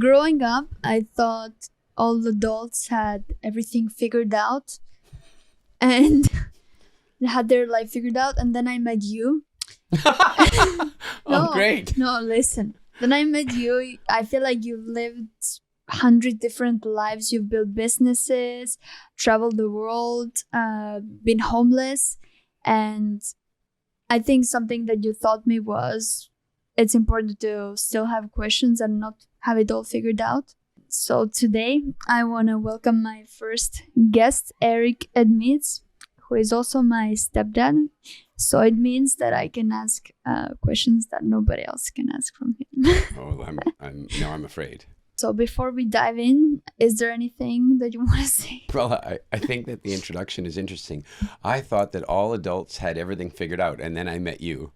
Growing up, I thought all adults had everything figured out and had their life figured out. And then I met you. Oh, No, great. no, listen. Then I met you. I feel like you've lived 100 different lives. You've built businesses, traveled the world, been homeless. And I think something that you taught me was it's important to still have questions and not have it all figured out. So today I want to welcome my first guest, Eric Edmeades, who is also my stepdad. So it means that I can ask questions that nobody else can ask from him. Oh, I'm afraid. So before we dive in, is there anything that you want to say? Well, I think that the introduction is interesting. I thought that all adults had everything figured out, and then I met you.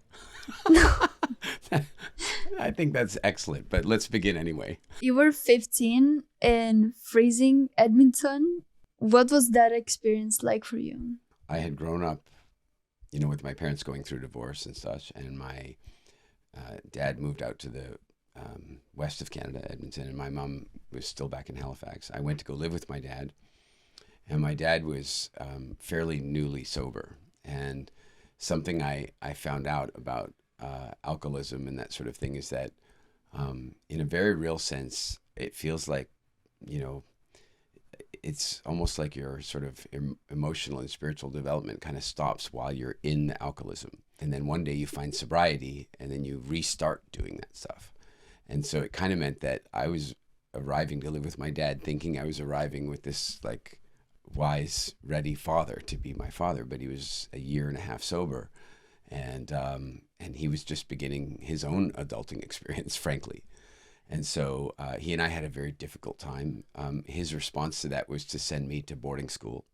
I think that's excellent, but let's begin anyway. You were 15 in freezing Edmonton. What was that experience like for you? I had grown up, with my parents going through divorce and such, and my dad moved out to the west of Canada, Edmonton, and my mom was still back in Halifax. I went to go live with my dad, and my dad was fairly newly sober. And something I found out about alcoholism and that sort of thing is that in a very real sense, it feels like, it's almost like your sort of emotional and spiritual development kind of stops while you're in the alcoholism. And then one day you find sobriety and then you restart doing that stuff. And so it kind of meant that I was arriving to live with my dad thinking I was arriving with this like wise, ready father to be my father, but he was a year and a half sober. And he was just beginning his own adulting experience, frankly. And so he and I had a very difficult time. His response to that was to send me to boarding school.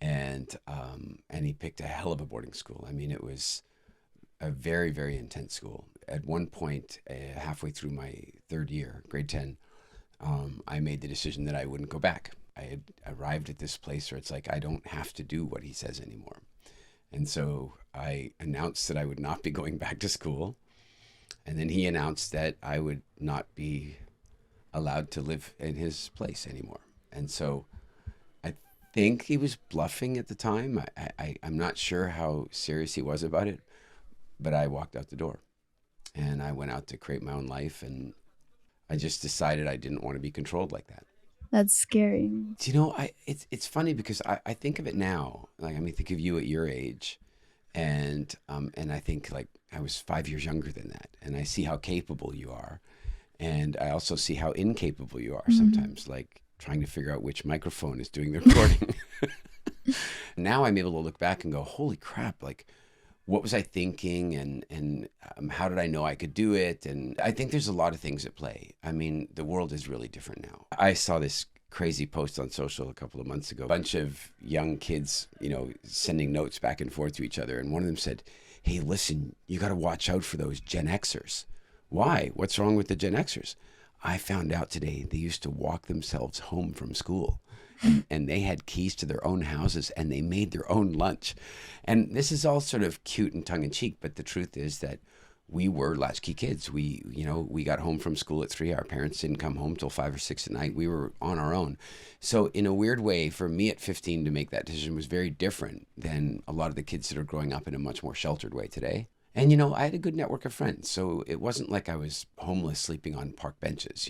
And he picked a hell of a boarding school. I mean, it was a very, very intense school. At one point, halfway through my third year, grade 10, I made the decision that I wouldn't go back. I had arrived at this place where it's like, I don't have to do what he says anymore. And so I announced that I would not be going back to school. And then he announced that I would not be allowed to live in his place anymore. And so I think he was bluffing at the time. I'm not sure how serious he was about it, but I walked out the door and I went out to create my own life. And I just decided I didn't want to be controlled like that. That's scary. It's funny because I think of it now. Like, I mean, think of you at your age. And I think like I was 5 years younger than that. And I see how capable you are. And I also see how incapable you are sometimes, like trying to figure out which microphone is doing the recording. Now I'm able to look back and go, holy crap, like what was I thinking? And how did I know I could do it? And I think there's a lot of things at play. I mean, the world is really different now. I saw this crazy post on social a couple of months ago. A bunch of young kids, sending notes back and forth to each other. And one of them said, hey, listen, you got to watch out for those Gen Xers. Why? What's wrong with the Gen Xers? I found out today they used to walk themselves home from school. And they had keys to their own houses and they made their own lunch. And this is all sort of cute and tongue in cheek, but the truth is that we were latchkey kids. We got home from school at 3. Our parents didn't come home till 5 or 6 at night. We were on our own. So in a weird way, for me at 15 to make that decision was very different than a lot of the kids that are growing up in a much more sheltered way today. And, I had a good network of friends. So it wasn't like I was homeless sleeping on park benches.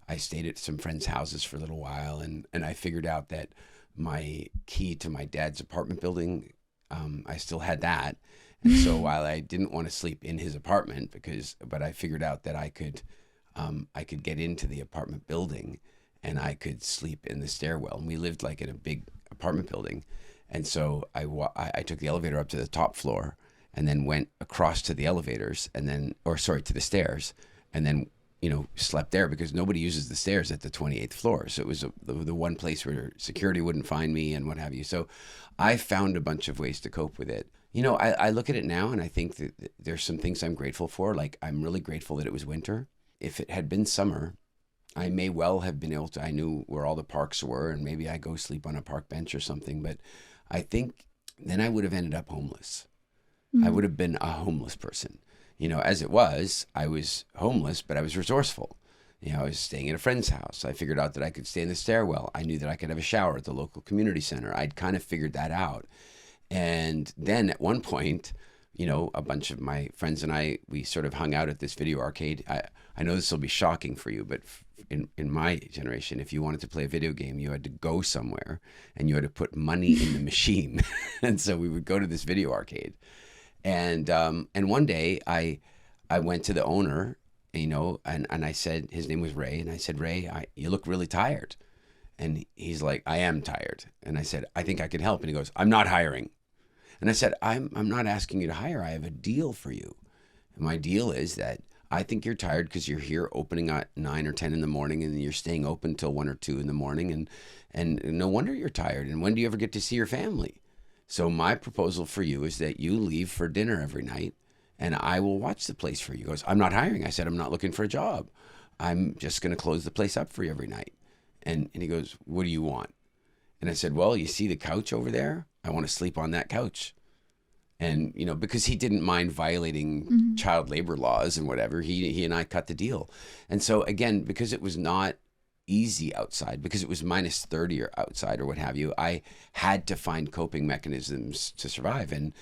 I stayed at some friends' houses for a little while and I figured out that my key to my dad's apartment building, I still had that. And so while I didn't want to sleep in his apartment but I figured out that I could get into the apartment building and I could sleep in the stairwell. And we lived like in a big apartment building. And so I took the elevator up to the top floor and then went across to the elevators to the stairs and then, slept there because nobody uses the stairs at the 28th floor. So it was the one place where security wouldn't find me and what have you. So I found a bunch of ways to cope with it. I look at it now and I think that there's some things I'm grateful for. Like I'm really grateful that it was winter. If it had been summer, I may well have been able to, I knew where all the parks were and maybe I go sleep on a park bench or something. But I think then I would have ended up homeless. I would have been a homeless person. As it was, I was homeless, but I was resourceful. I was staying at a friend's house. I figured out that I could stay in the stairwell. I knew that I could have a shower at the local community center. I'd kind of figured that out. And then at one point, a bunch of my friends and I, we sort of hung out at this video arcade. I know this will be shocking for you, but in my generation, if you wanted to play a video game, you had to go somewhere and you had to put money in the machine. And so we would go to this video arcade. And one day I went to the owner, and I said, his name was Ray. And I said, Ray, you look really tired. And he's like, I am tired. And I said, I think I could help. And he goes, I'm not hiring. And I said, I'm not asking you to hire. I have a deal for you. And my deal is that I think you're tired because you're here opening at 9 or 10 in the morning and you're staying open till 1 or 2 in the morning. And no wonder you're tired. And when do you ever get to see your family? So my proposal for you is that you leave for dinner every night and I will watch the place for you. He goes, I'm not hiring. I said, I'm not looking for a job. I'm just going to close the place up for you every night. And he goes, what do you want? And I said, well, you see the couch over there? I want to sleep on that couch. And, because he didn't mind violating child labor laws and whatever, he and I cut the deal. And so again, because it was not easy outside, because it was minus 30 or outside or what have you, I had to find coping mechanisms to survive. And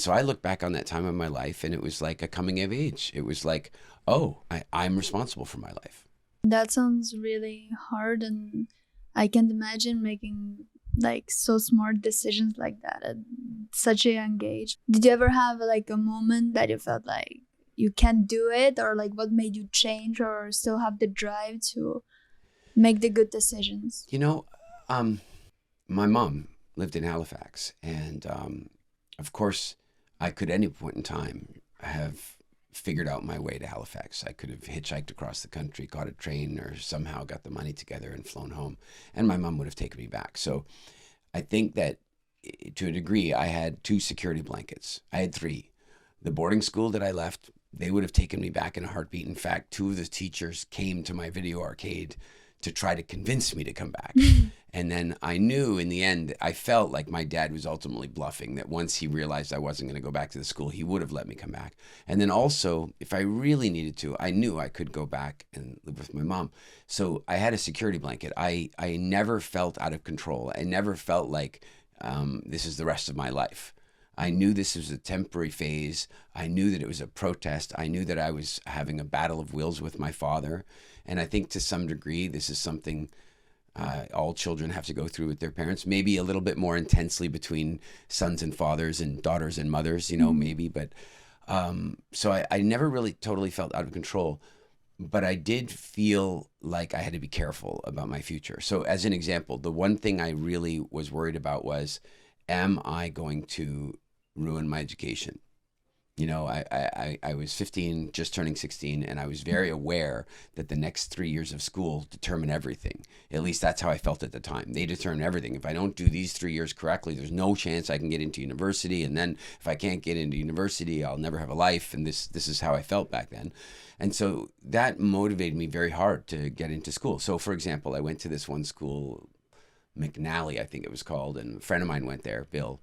so I look back on that time of my life and it was like a coming of age. It was like, oh, I'm responsible for my life. That sounds really hard, and I can't imagine making so smart decisions like that at such a young age. Did you ever have a moment that you felt like you can't do it, or what made you change or still have the drive to make the good decisions? My mom lived in Halifax, and of course I could at any point in time have figured out my way to Halifax. I could have hitchhiked across the country, caught a train, or somehow got the money together and flown home. And my mom would have taken me back. So I think that to a degree, I had 2 security blankets. I had 3. The boarding school that I left, they would have taken me back in a heartbeat. In fact, 2 of the teachers came to my video arcade to try to convince me to come back. And then I knew in the end, I felt like my dad was ultimately bluffing, that once he realized I wasn't going to go back to the school, he would have let me come back. And then also, if I really needed to, I knew I could go back and live with my mom. So I had a security blanket. I never felt out of control. I never felt like this is the rest of my life. I knew this was a temporary phase. I knew that it was a protest. I knew that I was having a battle of wills with my father. And I think to some degree, this is something all children have to go through with their parents, maybe a little bit more intensely between sons and fathers and daughters and mothers, maybe. But so I never really totally felt out of control, but I did feel like I had to be careful about my future. So as an example, the one thing I really was worried about was, am I going to ruin my education? I was 15, just turning 16, and I was very aware that the next 3 years of school determine everything. At least that's how I felt at the time. They determine everything. If I don't do these 3 years correctly, there's no chance I can get into university. And then if I can't get into university, I'll never have a life. And this is how I felt back then. And so that motivated me very hard to get into school. So, for example, I went to this one school, McNally, I think it was called, and a friend of mine went there, Bill,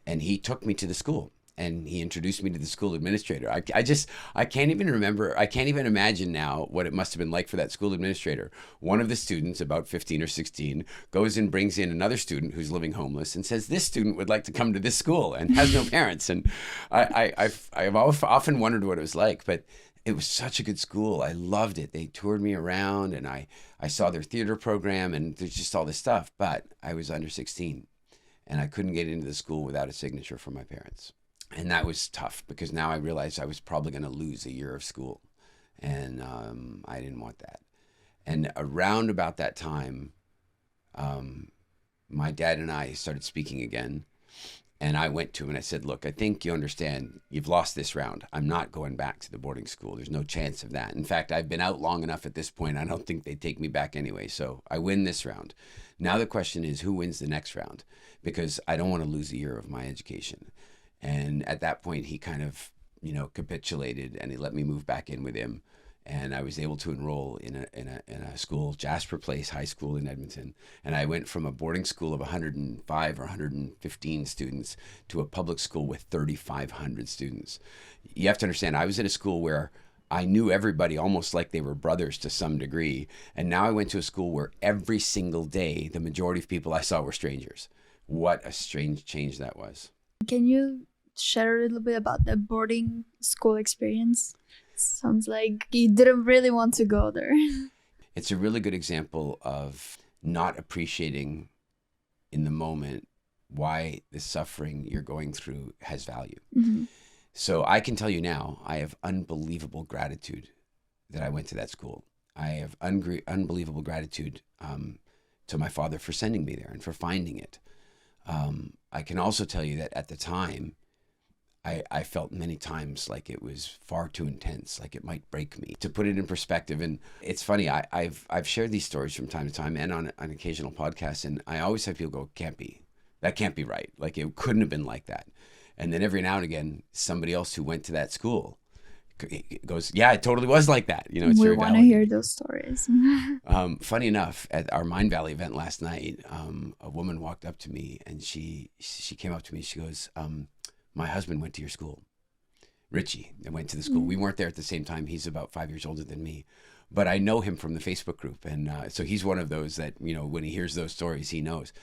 and he took me to the school. And he introduced me to the school administrator. I can't even remember. I can't even imagine now what it must have been like for that school administrator. One of the students, about 15 or 16, goes and brings in another student who's living homeless and says, this student would like to come to this school and has no parents. And I've often wondered what it was like, but it was such a good school. I loved it. They toured me around and I saw their theater program and there's just all this stuff. But I was under 16 and I couldn't get into the school without a signature from my parents. And that was tough because now I realized I was probably going to lose a year of school. And I didn't want that. And around about that time, my dad and I started speaking again. And I went to him and I said, look, I think you understand you've lost this round. I'm not going back to the boarding school. There's no chance of that. In fact, I've been out long enough at this point. I don't think they'd take me back anyway. So I win this round. Now the question is, who wins the next round? Because I don't want to lose a year of my education. And at that point, he kind of, capitulated and he let me move back in with him. And I was able to enroll in a school, Jasper Place High School in Edmonton. And I went from a boarding school of 105 or 115 students to a public school with 3,500 students. You have to understand, I was in a school where I knew everybody almost like they were brothers to some degree. And now I went to a school where every single day, the majority of people I saw were strangers. What a strange change that was. Can you share a little bit about the boarding school experience? Sounds like you didn't really want to go there. It's a really good example of not appreciating in the moment why the suffering you're going through has value. Mm-hmm. So I can tell you now, I have unbelievable gratitude that I went to that school. I have unbelievable gratitude to my father for sending me there and for finding it. I can also tell you that at the time, I felt many times like it was far too intense, like it might break me. To put it in perspective, and it's funny, I've shared these stories from time to time and on occasional podcasts, and I always have people go, that can't be right. Like it couldn't have been like that. And then every now and again, somebody else who went to that school goes, yeah, it totally was like that. You know, it's We very want to validating. hear those stories. Funny enough, at our Mind Valley event last night, a woman walked up to me and she came up to me. She goes, my husband went to your school, Richie, and went to the school. We weren't there at the same time. He's about 5 years older than me, but I know him from the Facebook group. And so he's one of those that, you know, when he hears those stories, he knows.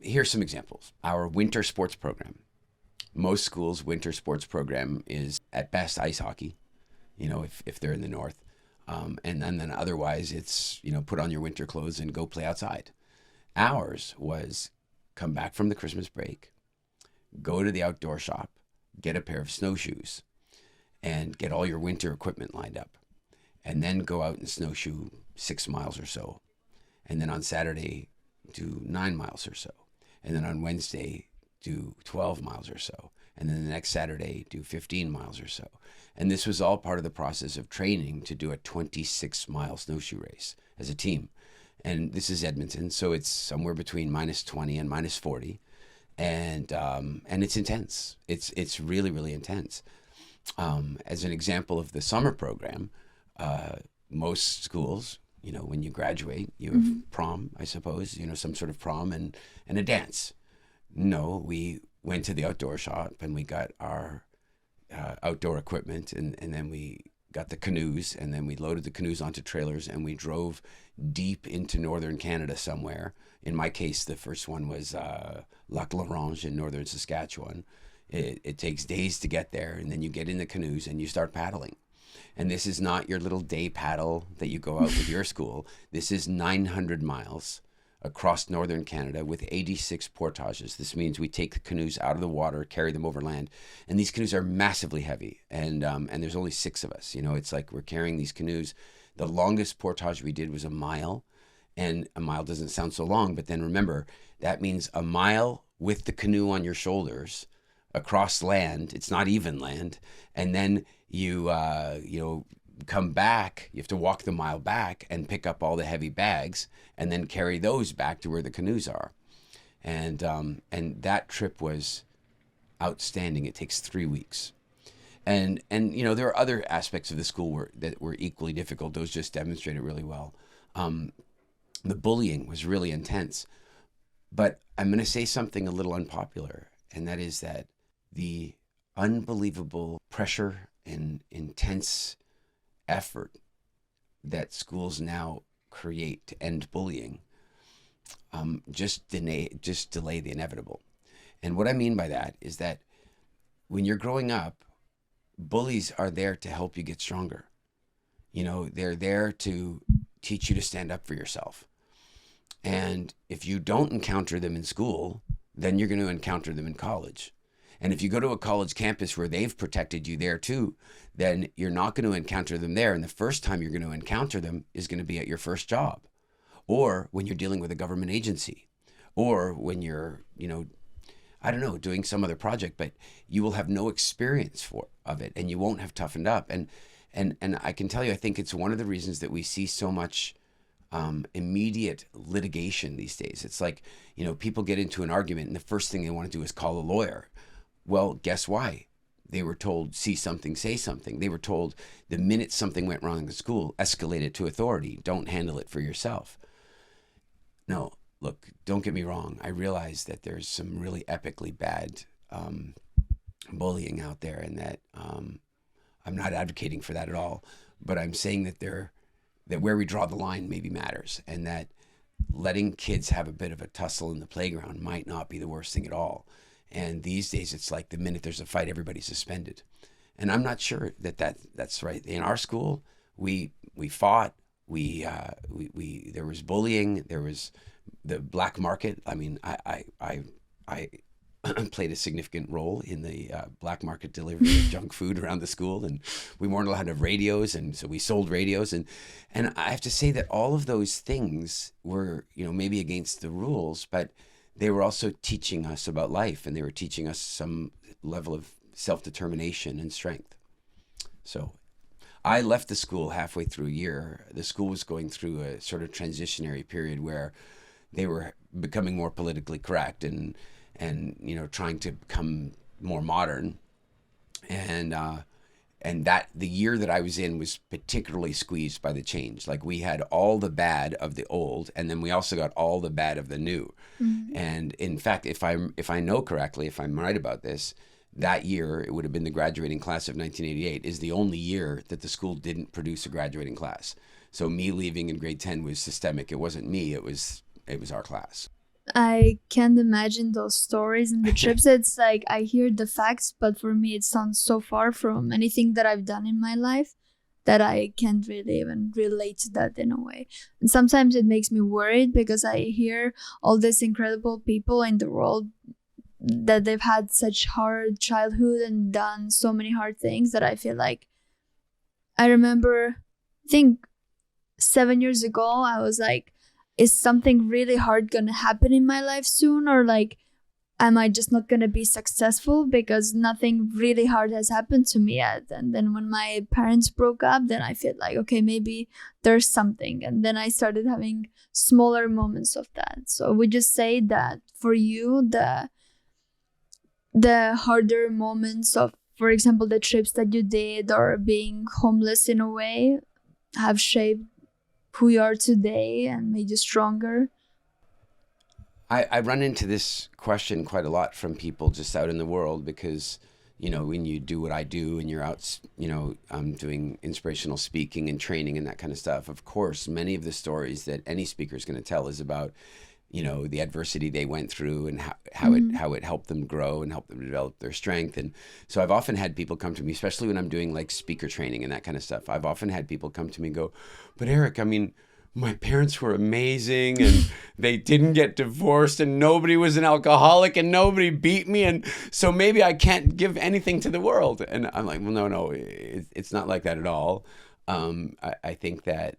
Here's some examples. Our winter sports program. Most schools' winter sports program is at best ice hockey, you know, if they're in the north. And then otherwise it's, you know, put on your winter clothes and go play outside. Ours was come back from the Christmas break, go to the outdoor shop, get a pair of snowshoes, and get all your winter equipment lined up. And then go out and snowshoe 6 miles or so. And then on Saturday, do 9 miles or so. And then on Wednesday, do 12 miles or so. And then the next Saturday, do 15 miles or so. And this was all part of the process of training to do a 26-mile snowshoe race as a team. And this is Edmonton, so it's somewhere between -20 and -40. And it's intense. It's really, really intense. As an example of the summer program, most schools, you know, when you graduate, you have prom, I suppose, you know, some sort of prom and a dance. No, we went to the outdoor shop and we got our outdoor equipment and then we got the canoes and then we loaded the canoes onto trailers and we drove deep into northern Canada somewhere. In my case, the first one was Lac La Ronge in northern Saskatchewan. It takes days to get there, and then you get in the canoes and you start paddling. And this is not your little day paddle that you go out with your school. This is 900 miles across northern Canada with 86 portages. This means we take the canoes out of the water, carry them over land, and these canoes are massively heavy. And there's only 6 of us. You know, it's like we're carrying these canoes. The longest portage we did was a mile, and a mile doesn't sound so long, but then remember, that means a mile with the canoe on your shoulders across land. It's not even land, and then you come back. You have to walk the mile back and pick up all the heavy bags and then carry those back to where the canoes are. And that trip was outstanding. It takes 3 weeks. And you know, there are other aspects of the school that were equally difficult. Those just demonstrate it really well. The bullying was really intense. But I'm going to say something a little unpopular, and that is that the unbelievable pressure and intense effort that schools now create to end bullying just delay the inevitable. And what I mean by that is that when you're growing up, bullies are there to help you get stronger. You know, they're there to teach you to stand up for yourself. And if you don't encounter them in school, then you're going to encounter them in college. And if you go to a college campus where they've protected you there too, then you're not going to encounter them there. And the first time you're going to encounter them is going to be at your first job, or when you're dealing with a government agency, or when you're, you know, I don't know, doing some other project, but you will have no experience of it, and you won't have toughened up. And I can tell you, I think it's one of the reasons that we see so much immediate litigation these days. It's like, you know, people get into an argument and the first thing they want to do is call a lawyer. Well, guess why? They were told, see something, say something. They were told the minute something went wrong in the school, escalate it to authority. Don't handle it for yourself. No, look, don't get me wrong. I realize that there's some really epically bad bullying out there, and that I'm not advocating for that at all, but I'm saying that that where we draw the line maybe matters, and that letting kids have a bit of a tussle in the playground might not be the worst thing at all. And these days, it's like the minute there's a fight, everybody's suspended. And I'm not sure that's right. In our school, we fought. We there was bullying. There was the black market. I mean, I played a significant role in the black market delivery of junk food around the school, and we weren't allowed to have radios, and so we sold radios, and I have to say that all of those things were, maybe against the rules, but they were also teaching us about life, and they were teaching us some level of self-determination and strength. So I left the school halfway through a year. The school was going through a sort of transitionary period where they were becoming more politically correct and trying to become more modern, and that the year that I was in was particularly squeezed by the change. Like, we had all the bad of the old, and then we also got all the bad of the new. Mm-hmm. And in fact, if I know correctly, if I'm right about this, that year, it would have been the graduating class of 1988, is the only year that the school didn't produce a graduating class. So me leaving in grade 10 was systemic. It wasn't me, it was our class. I can't imagine those stories and the trips. It's like I hear the facts, but for me, it sounds so far from anything that I've done in my life that I can't really even relate to that in a way. And sometimes it makes me worried because I hear all these incredible people in the world that they've had such hard childhood and done so many hard things that I feel like I remember, I think 7 years ago, I was like, is something really hard gonna happen in my life soon, or like am I just not gonna be successful because nothing really hard has happened to me yet? And then when my parents broke up, then I feel like, okay, maybe there's something, and then I started having smaller moments of that. So would you say that for you, the harder moments of, for example, the trips that you did or being homeless in a way have shaped who you are today and made you stronger? I run into this question quite a lot from people just out in the world because, when you do what I do and you're out, I'm doing inspirational speaking and training and that kind of stuff. Of course, many of the stories that any speaker is going to tell is about, the adversity they went through and how it helped them grow and helped them develop their strength. And so I've often had people come to me, especially when I'm doing like speaker training and that kind of stuff. I've often had people come to me and go, but Eric, I mean, my parents were amazing and they didn't get divorced and nobody was an alcoholic and nobody beat me. And so maybe I can't give anything to the world. And I'm like, well, no, it's not like that at all. I think that,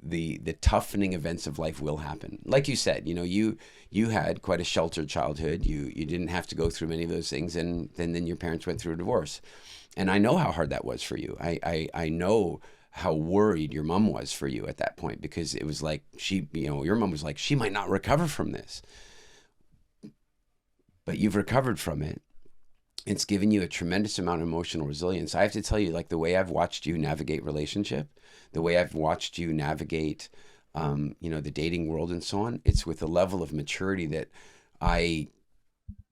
the toughening events of life will happen. Like you said, you had quite a sheltered childhood. You didn't have to go through many of those things, and then your parents went through a divorce. And I know how hard that was for you. I know how worried your mom was for you at that point, because it was like your mom was like, she might not recover from this. But you've recovered from it. It's given you a tremendous amount of emotional resilience. I have to tell you, like, the way I've watched you navigate relationship, the way I've watched you navigate, the dating world and so on, it's with a level of maturity that I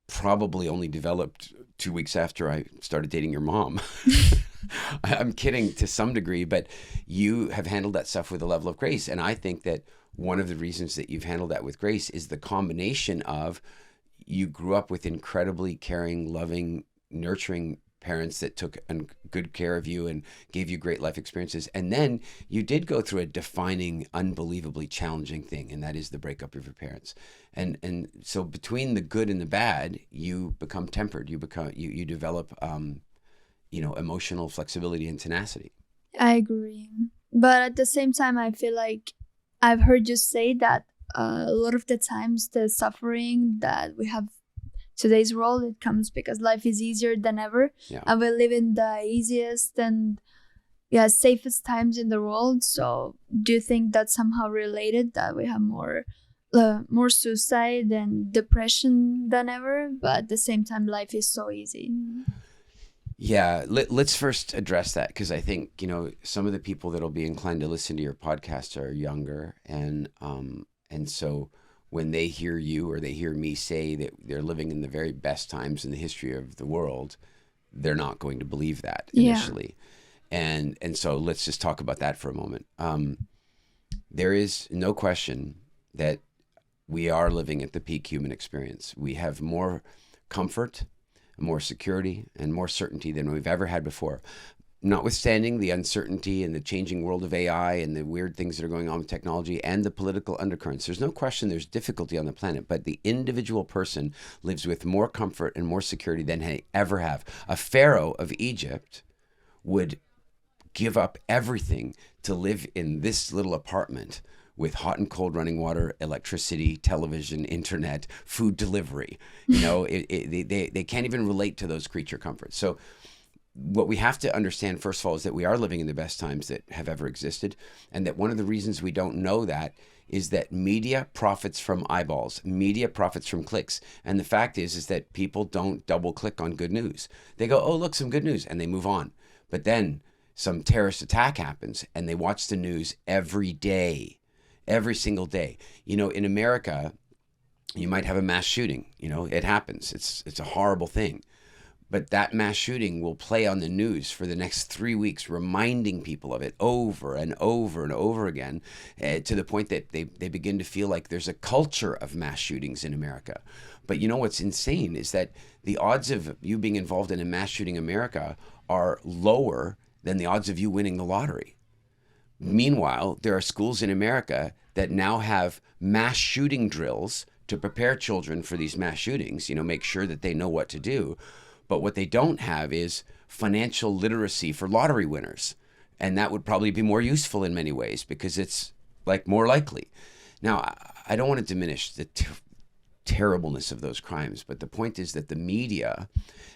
probably only developed 2 weeks after I started dating your mom. I'm kidding to some degree, but you have handled that stuff with a level of grace. And I think that one of the reasons that you've handled that with grace is the combination of you grew up with incredibly caring, loving, nurturing parents that took good care of you and gave you great life experiences. And then you did go through a defining, unbelievably challenging thing, and that is the breakup of your parents. And so between the good and the bad, you become tempered. You develop emotional flexibility and tenacity. I agree. But at the same time, I feel like I've heard you say that a lot of the times the suffering that we have today's world, it comes because life is easier than ever. Yeah. And we live in the easiest and safest times in the world. So do you think that's somehow related, that we have more suicide and depression than ever, but at the same time life is so easy? Yeah, let's first address that, because I think, some of the people that'll be inclined to listen to your podcast are younger, and so when they hear you or they hear me say that they're living in the very best times in the history of the world, they're not going to believe that Yeah. initially. And so let's just talk about that for a moment. There is no question that we are living at the peak human experience. We have more comfort, more security, and more certainty than we've ever had before. Notwithstanding the uncertainty and the changing world of AI and the weird things that are going on with technology and the political undercurrents, there's no question there's difficulty on the planet, but the individual person lives with more comfort and more security than they ever have. A pharaoh of Egypt would give up everything to live in this little apartment with hot and cold running water, electricity, television, internet, food delivery. They can't even relate to those creature comforts. So what we have to understand, first of all, is that we are living in the best times that have ever existed. And that one of the reasons we don't know that is that media profits from eyeballs. Media profits from clicks. And the fact is that people don't double click on good news. They go, oh, look, some good news, and they move on. But then some terrorist attack happens and they watch the news every day, every single day. In America, you might have a mass shooting. It happens. It's a horrible thing. But that mass shooting will play on the news for the next 3 weeks, reminding people of it over and over and over again, to the point that they begin to feel like there's a culture of mass shootings in America. But what's insane is that the odds of you being involved in a mass shooting in America are lower than the odds of you winning the lottery. Meanwhile, there are schools in America that now have mass shooting drills to prepare children for these mass shootings, make sure that they know what to do. But what they don't have is financial literacy for lottery winners. And that would probably be more useful in many ways because it's more likely. Now, I don't want to diminish the terribleness of those crimes, but the point is that the media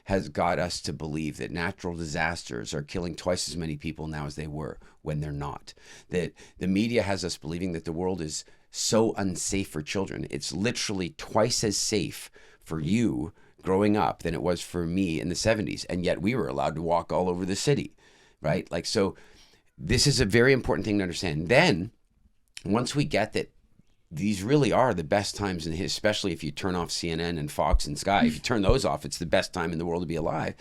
has got us to believe that natural disasters are killing twice as many people now as they were when they're not. That the media has us believing that the world is so unsafe for children. It's literally twice as safe for you growing up than it was for me in the 70s. And yet we were allowed to walk all over the city, right? So this is a very important thing to understand. Then once we get that these really are the best times in history, especially if you turn off CNN and Fox and Sky. If you turn those off, it's the best time in the world to be alive.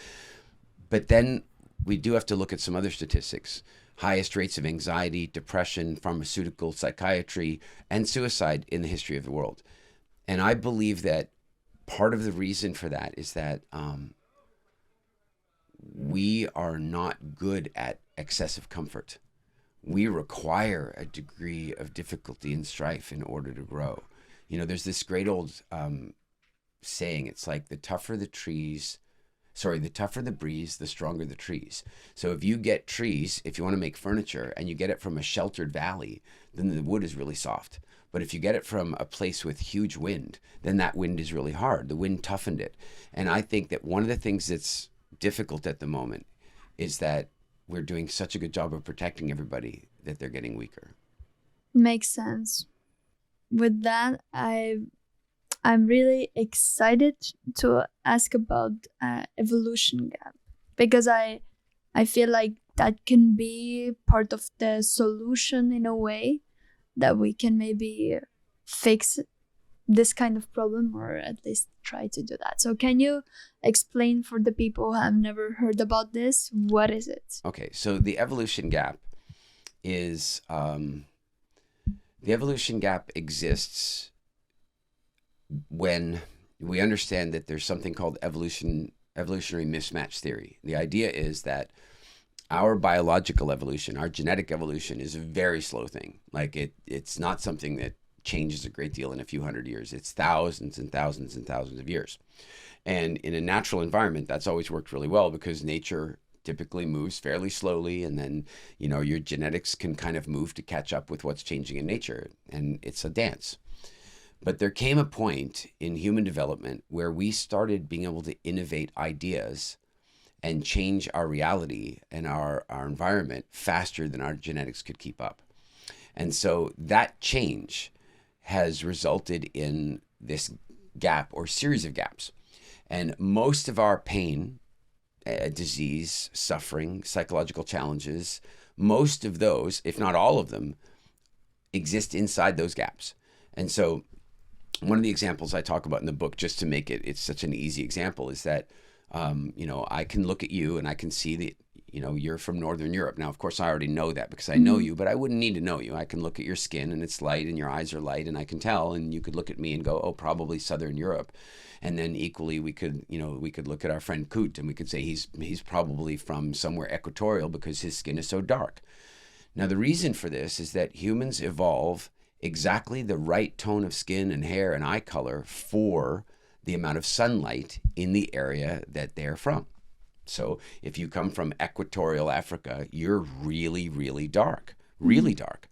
But then we do have to look at some other statistics. Highest rates of anxiety, depression, pharmaceutical, psychiatry, and suicide in the history of the world. And I believe that part of the reason for that is that we are not good at excessive comfort. We require a degree of difficulty and strife in order to grow. There's this great old saying. It's like the tougher the breeze, the stronger the trees. So if you get trees, if you want to make furniture and you get it from a sheltered valley, then the wood is really soft. But if you get it from a place with huge wind, then that wind is really hard. The wind toughened it. And I think that one of the things that's difficult at the moment is that we're doing such a good job of protecting everybody that they're getting weaker. Makes sense. With that, I'm really excited to ask about evolution gap, because I feel like that can be part of the solution in a way that we can maybe fix this kind of problem, or at least try to do that. So can you explain for the people who have never heard about this, what is it? Okay, so the evolution gap is the evolution gap exists when we understand that there's something called evolutionary mismatch theory. The idea is that our biological evolution, our genetic evolution, is a very slow thing. It's not something that changes a great deal in a few hundred years. It's thousands and thousands and thousands of years. And in a natural environment, that's always worked really well because nature typically moves fairly slowly, and then your genetics can kind of move to catch up with what's changing in nature, and it's a dance. But there came a point in human development where we started being able to innovate ideas and change our reality and our environment faster than our genetics could keep up. And so that change has resulted in this gap or series of gaps. And most of our pain, disease, suffering, psychological challenges, most of those, if not all of them, exist inside those gaps. And so one of the examples I talk about in the book, just to make it's such an easy example, is that I can look at you and I can see that, you're from Northern Europe. Now, of course, I already know that because I know Mhm. you, but I wouldn't need to know you. I can look at your skin and it's light and your eyes are light and I can tell, and you could look at me and go, oh, probably Southern Europe. And then equally, we could look at our friend Coot and we could say he's probably from somewhere equatorial because his skin is so dark. Now, the reason for this is that humans evolve exactly the right tone of skin and hair and eye color for the amount of sunlight in the area that they're from. So if you come from equatorial Africa, you're really, really dark, really Mhm. dark.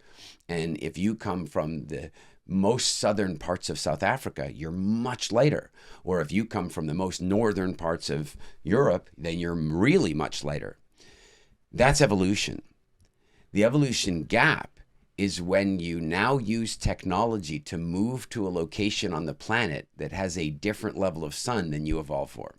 And if you come from the most southern parts of South Africa, you're much lighter. Or if you come from the most northern parts of Europe, then you're really much lighter. That's evolution. The evolution gap is when you now use technology to move to a location on the planet that has a different level of sun than you evolved for.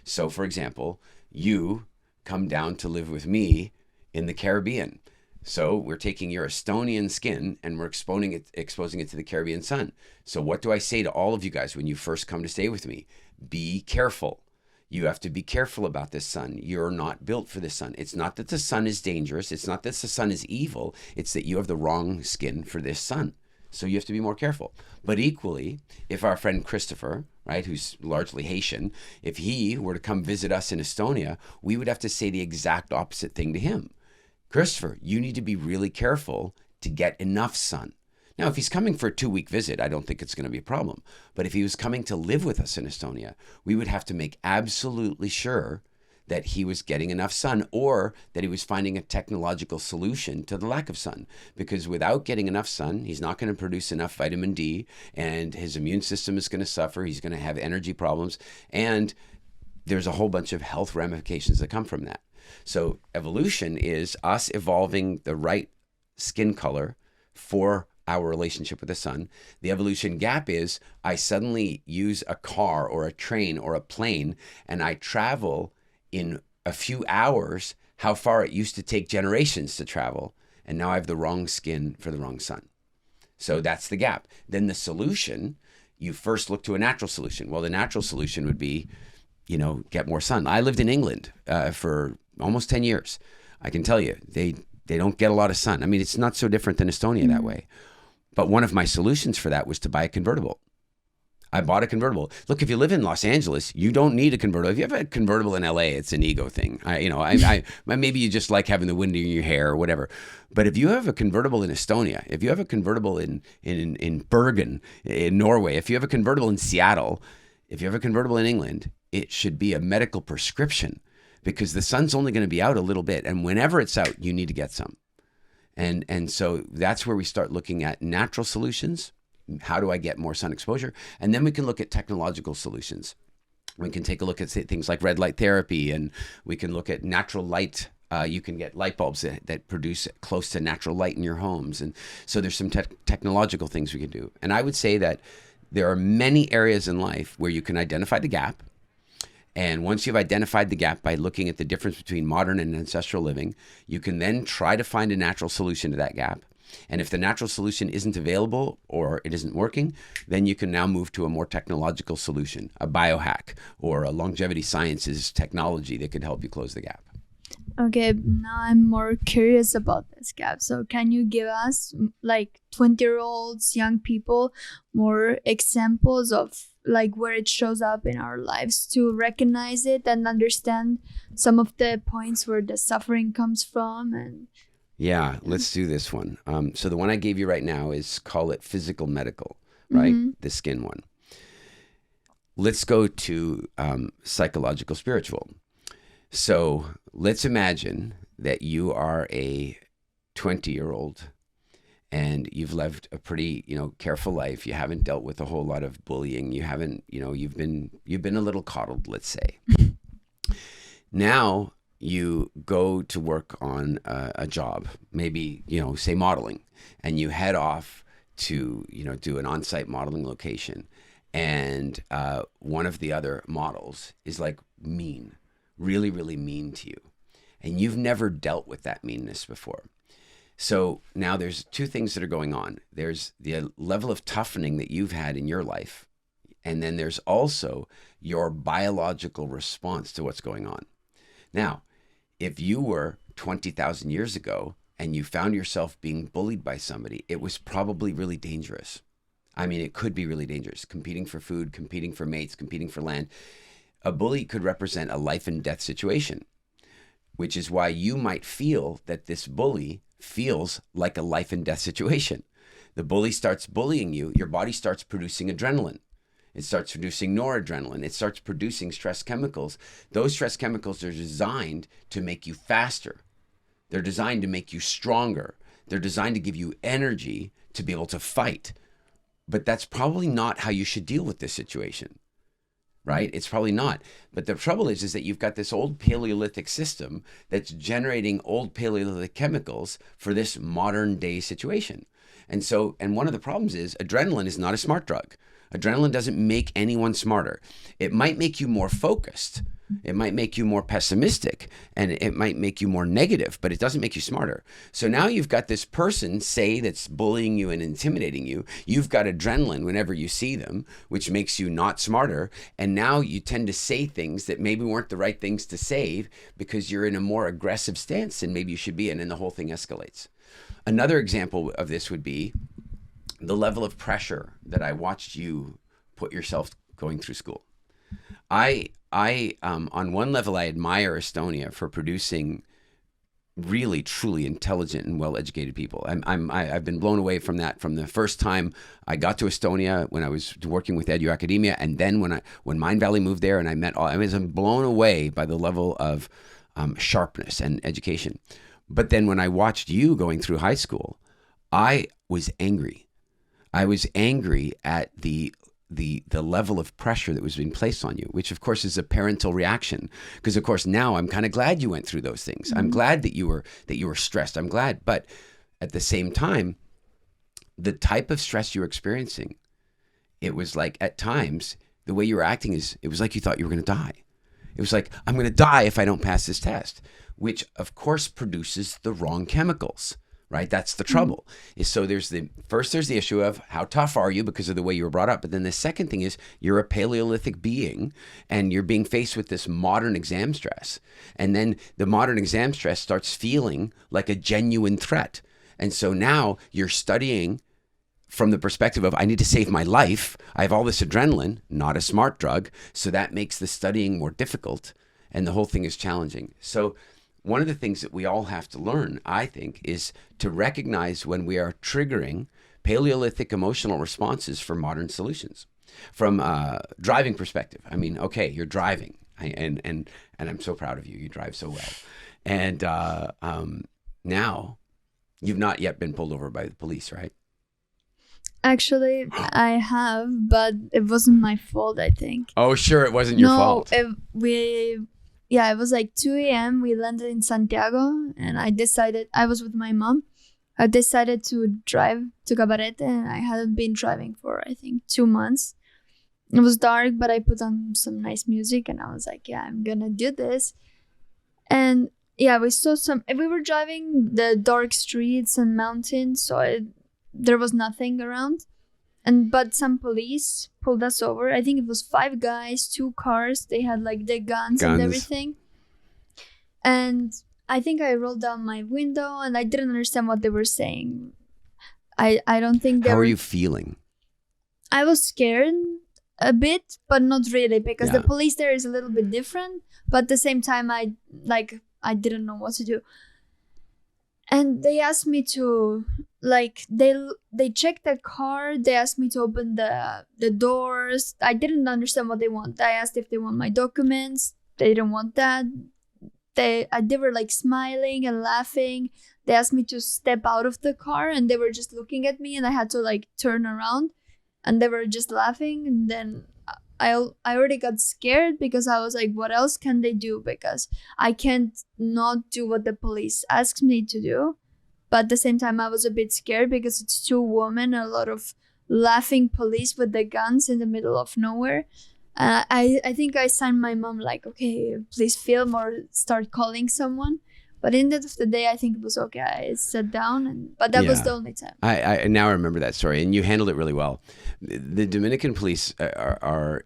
So, for example, you come down to live with me in the Caribbean. So we're taking your Estonian skin and we're exposing it to the Caribbean sun. So what do I say to all of you guys when you first come to stay with me? Be careful. You have to be careful about this sun. You're not built for this sun. It's not that the sun is dangerous. It's not that the sun is evil. It's that you have the wrong skin for this sun. So you have to be more careful. But equally, if our friend Christopher, right, who's largely Haitian, if he were to come visit us in Estonia, we would have to say the exact opposite thing to him. Christopher, you need to be really careful to get enough sun. Now, if he's coming for a 2-week visit, I don't think it's going to be a problem. But if he was coming to live with us in Estonia, we would have to make absolutely sure that he was getting enough sun or that he was finding a technological solution to the lack of sun. Because without getting enough sun, he's not going to produce enough vitamin D and his immune system is going to suffer. He's going to have energy problems. And there's a whole bunch of health ramifications that come from that. So evolution is us evolving the right skin color for our relationship with the sun. The evolution gap is I suddenly use a car or a train or a plane and I travel in a few hours how far it used to take generations to travel. And now I have the wrong skin for the wrong sun. So that's the gap. Then the solution, you first look to a natural solution. Well, the natural solution would be, get more sun. I lived in England for almost 10 years. I can tell you, they don't get a lot of sun. I mean, it's not so different than Estonia that Mhm. way. But one of my solutions for that was to buy a convertible. I bought a convertible. Look, if you live in Los Angeles, you don't need a convertible. If you have a convertible in LA, it's an ego thing. Maybe you just like having the wind in your hair or whatever. But if you have a convertible in Estonia, if you have a convertible in Bergen, in Norway, if you have a convertible in Seattle, if you have a convertible in England, it should be a medical prescription because the sun's only going to be out a little bit. And whenever it's out, you need to get some. And so that's where we start looking at natural solutions. How do I get more sun exposure? And then we can look at technological solutions. We can take a look at things like red light therapy, and we can look at natural light. You can get light bulbs that produce close to natural light in your homes. And so there's some technological things we can do. And I would say that there are many areas in life where you can identify the gap. And once you've identified the gap by looking at the difference between modern and ancestral living, you can then try to find a natural solution to that gap. And if the natural solution isn't available or it isn't working, then you can now move to a more technological solution, a biohack or a longevity sciences technology that could help you close the gap. Okay, now I'm more curious about this gap. So, can you give us, like 20-year-olds, young people, more examples of like where it shows up in our lives to recognize it and understand some of the points where the suffering comes from? And Yeah, let's do this one. So the one I gave you right now is call it physical medical, right? mm-hmm. The skin one. Let's go to psychological spiritual. So let's imagine that you are a 20-year-old and you've lived a pretty, careful life. You haven't dealt with a whole lot of bullying. You haven't, you've been a little coddled, let's say. Now you go to work on a job, maybe, say modeling, and you head off to, do an on-site modeling location. And one of the other models is like mean, really, really mean to you. And you've never dealt with that meanness before. So now there's two things that are going on. There's the level of toughening that you've had in your life, And then there's also your biological response to what's going on. Now, if you were 20,000 years ago and you found yourself being bullied by somebody, it was probably really dangerous. I mean, it could be really dangerous. Competing for food, competing for mates, competing for land. A bully could represent a life and death situation, which is why you might feel that this bully feels like a life and death situation. The bully starts bullying you, your body starts producing adrenaline. It starts producing noradrenaline. It starts producing stress chemicals. Those stress chemicals are designed to make you faster. They're designed to make you stronger. They're designed to give you energy to be able to fight. But that's probably not how you should deal with this situation, right? It's probably not. But the trouble is that you've got this old Paleolithic system that's generating old Paleolithic chemicals for this modern day situation. And one of the problems is adrenaline is not a smart drug. Adrenaline doesn't make anyone smarter. It might make you more focused. It might make you more pessimistic, and it might make you more negative, but it doesn't make you smarter. So now you've got this person, say, that's bullying you and intimidating you. You've got adrenaline whenever you see them, which makes you not smarter. And now you tend to say things that maybe weren't the right things to say because you're in a more aggressive stance than maybe you should be in, and the whole thing escalates. Another example of this would be the level of pressure that I watched you put yourself going through school. I on one level, I admire Estonia for producing really, truly intelligent and well-educated people. I've been blown away from that from the first time I got to Estonia when I was working with Edu Academia, and then when Mind Valley moved there, and I was blown away by the level of sharpness and education. But then when I watched you going through high school, I was angry. I was angry at the level of pressure that was being placed on you, which of course is a parental reaction. Because of course now I'm kind of glad you went through those things. I'm glad that you were stressed. I'm glad, but at the same time, the type of stress you were experiencing, it was like at times the way you were acting it was like you thought you were going to die. It was like, I'm going to die if I don't pass this test, which of course produces the wrong chemicals. Right? That's the trouble. Is so there's the issue of how tough are you because of the way you were brought up. But then the second thing is you're a Paleolithic being and you're being faced with this modern exam stress. And then the modern exam stress starts feeling like a genuine threat. And so now you're studying from the perspective of, I need to save my life. I have all this adrenaline, not a smart drug. So that makes the studying more difficult and the whole thing is challenging. So one of the things that we all have to learn, I think, is to recognize when we are triggering Paleolithic emotional responses for modern solutions. From a driving perspective, I mean, okay, you're driving, and I'm so proud of you. You drive so well. And now you've not yet been pulled over by the police, right? Actually, I have, but it wasn't my fault, I think. Oh, sure, it wasn't your fault. It was like 2 a.m. We landed in Santiago, and I was with my mom. I decided to drive to Cabarete, and I hadn't been driving for, I think, 2 months. It was dark, but I put on some nice music, and I was like, yeah, I'm gonna do this. And yeah, we were driving the dark streets and mountains, so there was nothing around. But some police pulled us over. I think it was 5 guys, 2 cars. They had like the guns and everything. And I think I rolled down my window and I didn't understand what they were saying. I don't think they How are you feeling? I was scared a bit, but not really, because the police there is a little bit different. But at the same time, I didn't know what to do. And they asked me to, like, they checked the car. They asked me to open the doors. I didn't understand what they want. I asked if they want my documents. They didn't want that. They were like smiling and laughing. They asked me to step out of the car, and they were just looking at me, and I had to like turn around, and they were just laughing. And then I already got scared, because I was like, what else can they do? Because I can't not do what the police asks me to do. But at the same time, I was a bit scared, because it's 2 women, a lot of laughing police with the guns in the middle of nowhere. I think I signed my mom like, okay, please film or start calling someone, But in the end of the day, I think it was okay. I sat down, but that was the only time. I now remember that story, and you handled it really well. The Dominican police are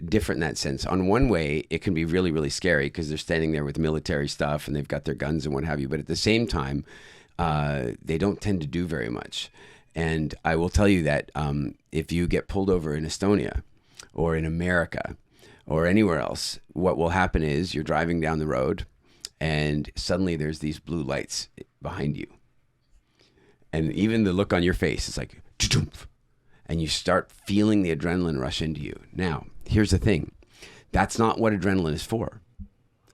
different in that sense. On one way, it can be really, really scary because they're standing there with military stuff and they've got their guns and what have you. But at the same time, they don't tend to do very much. And I will tell you that if you get pulled over in Estonia or in America or anywhere else, what will happen is you're driving down the road and suddenly there's these blue lights behind you. And even the look on your face is like, and you start feeling the adrenaline rush into you. Now, here's the thing. That's not what adrenaline is for.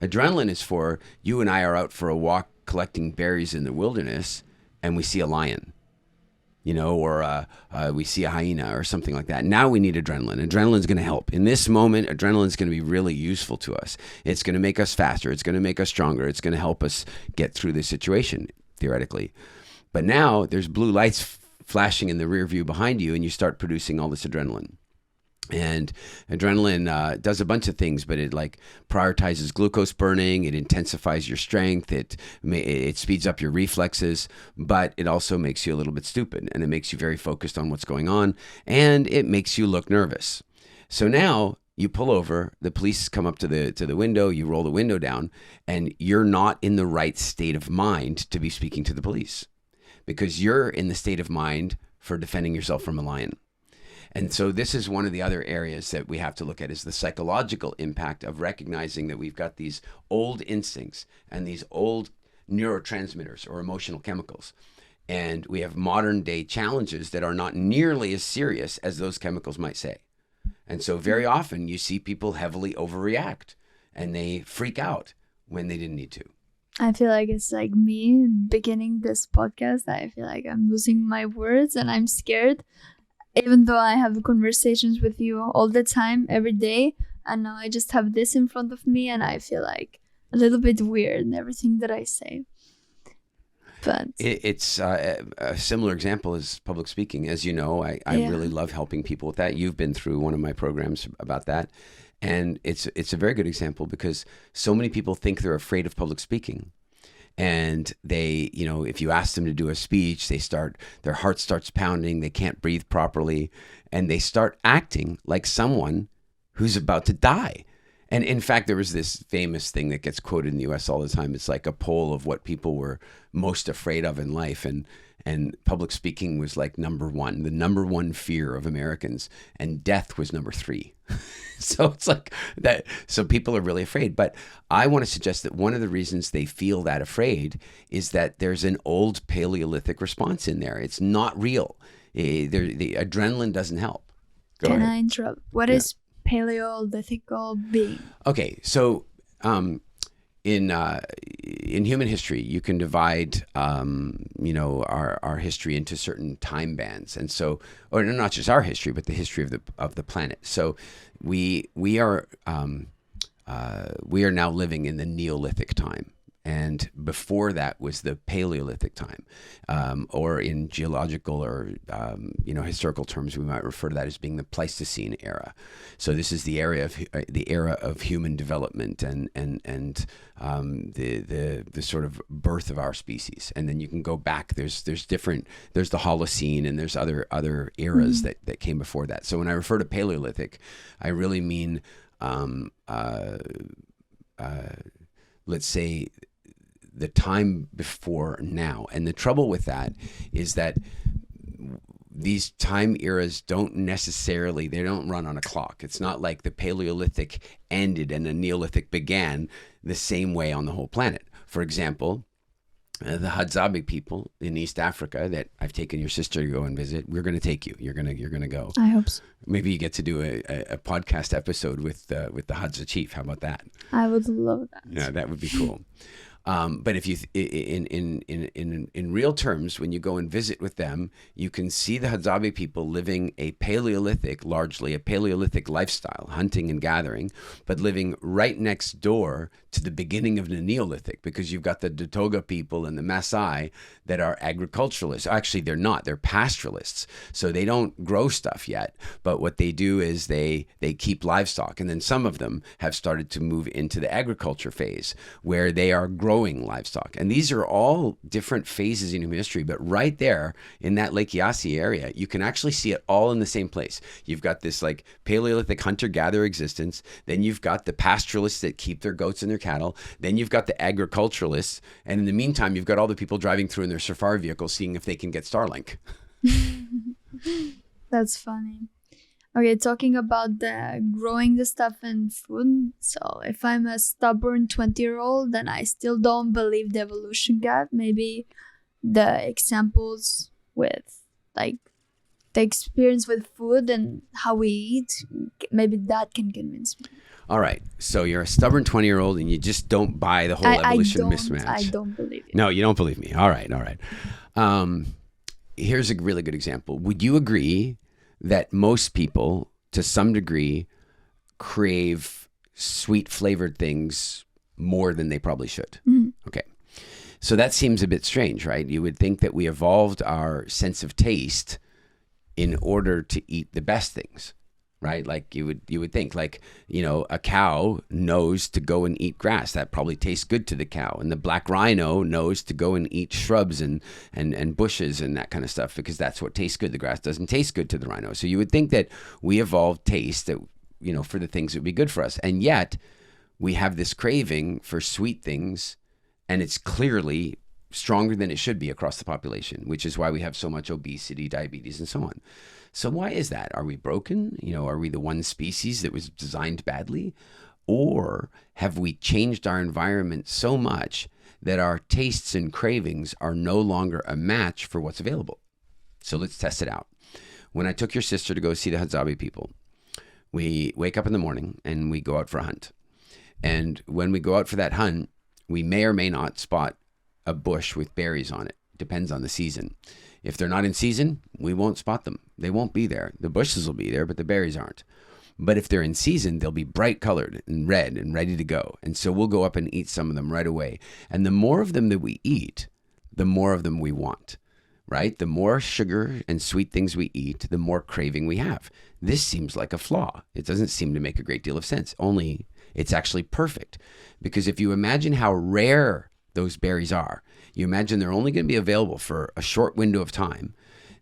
Adrenaline is for you and I are out for a walk collecting berries in the wilderness and we see a lion, or we see a hyena or something like that. Now we need adrenaline. Adrenaline's going to help. In this moment, adrenaline's going to be really useful to us. It's going to make us faster. It's going to make us stronger. It's going to help us get through this situation, theoretically. But now there's blue lights flashing in the rear view behind you and you start producing all this adrenaline. And adrenaline does a bunch of things, but it prioritizes glucose burning. It intensifies your strength. It speeds up your reflexes, but it also makes you a little bit stupid, and it makes you very focused on what's going on, and it makes you look nervous. So now you pull over. The police come up to the window. You roll the window down, and you're not in the right state of mind to be speaking to the police because you're in the state of mind for defending yourself from a lion. And so this is one of the other areas that we have to look at is the psychological impact of recognizing that we've got these old instincts and these old neurotransmitters or emotional chemicals. And we have modern day challenges that are not nearly as serious as those chemicals might say. And so very often you see people heavily overreact and they freak out when they didn't need to. I feel like it's like me beginning this podcast. I feel like I'm losing my words and I'm scared. Even though I have conversations with you all the time, every day, and now I just have this in front of me and I feel like a little bit weird in everything that I say. But it's a similar example is public speaking. As you know, I really love helping people with that. You've been through one of my programs about that. And it's a very good example because so many people think they're afraid of public speaking. And they, if you ask them to do a speech, their heart starts pounding, they can't breathe properly, and they start acting like someone who's about to die. And in fact, there was this famous thing that gets quoted in the US all the time. It's like a poll of what people were most afraid of in life. And public speaking was like the number one fear of Americans, and death was number 3. So it's like that. So people are really afraid. But I want to suggest that one of the reasons they feel that afraid is that there's an old Paleolithic response in there. It's not real. The adrenaline doesn't help. Can I interrupt? What is Paleolithic being? Okay, so in human history, you can divide our history into certain time bands, and so, or not just our history, but the history of the planet. So we are now living in the Neolithic time. And before that was the Paleolithic time, or in geological or historical terms, we might refer to that as being the Pleistocene era. So this is the era of human development and the sort of birth of our species. And then you can go back. There's the Holocene, and there's other eras that came before that. So when I refer to Paleolithic, I really mean let's say the time before now. And the trouble with that is that these time eras they don't run on a clock. It's not like the Paleolithic ended and the Neolithic began the same way on the whole planet. For example, the Hadzabe people in East Africa that I've taken your sister to go and visit, we're going to take you. You're going to go. I hope so. Maybe you get to do a podcast episode with the Hadza chief. How about that? I would love that. Yeah, that would be cool. But if you, in real terms, when you go and visit with them, you can see the Hadzabe people living largely a Paleolithic lifestyle, hunting and gathering, but living right next door to the beginning of the Neolithic, because you've got the Datoga people and the Maasai that are agriculturalists. Actually, they're not. They're pastoralists. So they don't grow stuff yet. But what they do is they keep livestock. And then some of them have started to move into the agriculture phase where they are growing livestock. And these are all different phases in human history. But right there in that Lake Eyasi area, you can actually see it all in the same place. You've got this like Paleolithic hunter-gatherer existence. Then you've got the pastoralists that keep their goats and their cattle. Then you've got the agriculturalists. And in the meantime, you've got all the people driving through in their safari vehicles seeing if they can get Starlink. That's funny. Okay, talking about the growing the stuff in food. So if I'm a stubborn 20-year-old, then I still don't believe the evolution gap. Maybe the examples with like the experience with food and how we eat, maybe that can convince me. All right. So you're a stubborn 20-year-old and you just don't buy the whole evolution mismatch. I don't believe you. No, you don't believe me. All right. All right. Here's a really good example. Would you agree that most people, to some degree, crave sweet flavored things more than they probably should? Mm. Okay. So that seems a bit strange, right? You would think that we evolved our sense of taste in order to eat the best things, right? Like you would think, like, you know, a cow knows to go and eat grass. That probably tastes good to the cow. And the black rhino knows to go and eat shrubs and bushes and that kind of stuff, because that's what tastes good. The grass doesn't taste good to the rhino. So you would think that we evolved taste that, you know, for the things that would be good for us. And yet we have this craving for sweet things, and it's clearly stronger than it should be across the population, which is why we have so much obesity, diabetes, and so on. So why is that? Are we broken? You know, are we the one species that was designed badly? Or have we changed our environment so much that our tastes and cravings are no longer a match for what's available? So let's test it out. When I took your sister to go see the Hadzabe people, we wake up in the morning and we go out for a hunt. And when we go out for that hunt, we may or may not spot a bush with berries on it. Depends on the season. If they're not in season, we won't spot them. They won't be there. The bushes will be there, but the berries aren't. But if they're in season, they'll be bright colored and red and ready to go. And so we'll go up and eat some of them right away. And the more of them that we eat, the more of them we want, right? The more sugar and sweet things we eat, the more craving we have. This seems like a flaw. It doesn't seem to make a great deal of sense. Only it's actually perfect. Because if you imagine how rare those berries are, you imagine they're only going to be available for a short window of time,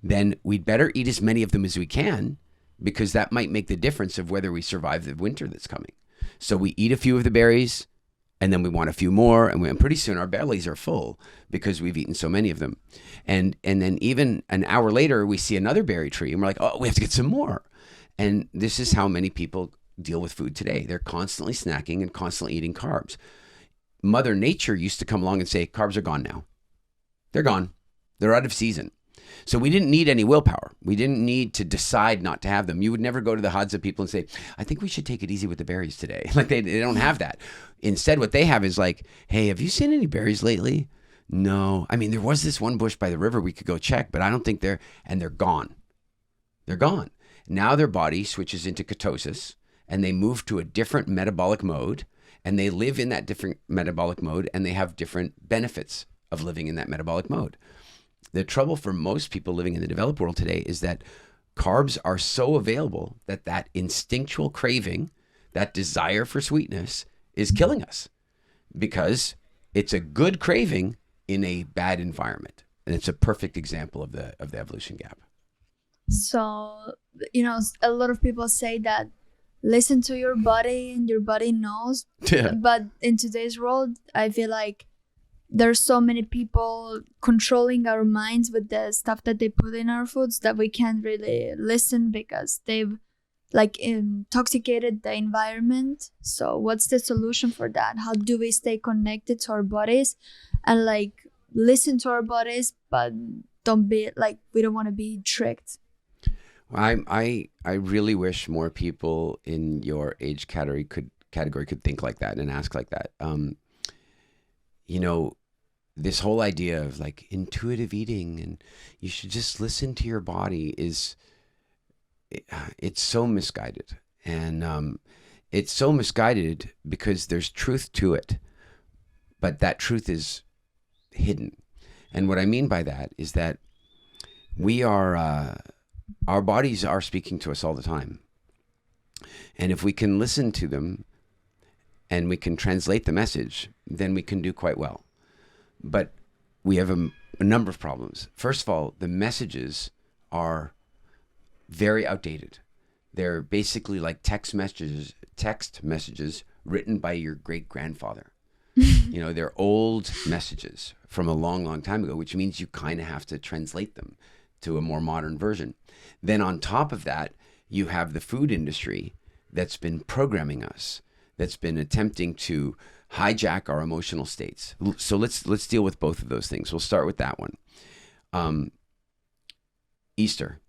then we'd better eat as many of them as we can, because that might make the difference of whether we survive the winter that's coming. So we eat a few of the berries, and then we want a few more, and pretty soon our bellies are full because we've eaten so many of them. And then even an hour later, we see another berry tree, and we're like, oh, we have to get some more. And this is how many people deal with food today. They're constantly snacking and constantly eating carbs. Mother Nature used to come along and say, carbs are gone now. They're gone. They're out of season. So we didn't need any willpower. We didn't need to decide not to have them. You would never go to the Hadza people and say, I think we should take it easy with the berries today. Like they don't have that. Instead, what they have is like, hey, have you seen any berries lately? No. I mean, there was this one bush by the river we could go check, but I don't think they're gone. They're gone. Now their body switches into ketosis and they move to a different metabolic mode, and they live in that different metabolic mode, and they have different benefits of living in that metabolic mode. The trouble for most people living in the developed world today is that carbs are so available that instinctual craving, that desire for sweetness, is killing us, because it's a good craving in a bad environment. And it's a perfect example of the evolution gap. So, you know, a lot of people say that listen to your body and your body knows. Yeah. But in today's world, I feel like there's so many people controlling our minds with the stuff that they put in our foods that we can't really listen, because they've like intoxicated the environment. So what's the solution for that? How do we stay connected to our bodies and like listen to our bodies, but don't be like, we don't want to be tricked? I really wish more people in your age category could think like that and ask like that. You know, this whole idea of like intuitive eating and you should just listen to your body it's so misguided. And it's so misguided because there's truth to it, but that truth is hidden. And what I mean by that is that we are, our bodies are speaking to us all the time. And if we can listen to them and we can translate the message, then we can do quite well. But we have a number of problems. First of all, the messages are very outdated. They're basically like text messages written by your great grandfather. You know, they're old messages from a long, long time ago, which means you kind of have to translate them to a more modern version. Then on top of that, you have the food industry that's been programming us, that's been attempting to hijack our emotional states. So let's deal with both of those things. We'll start with that one. Easter.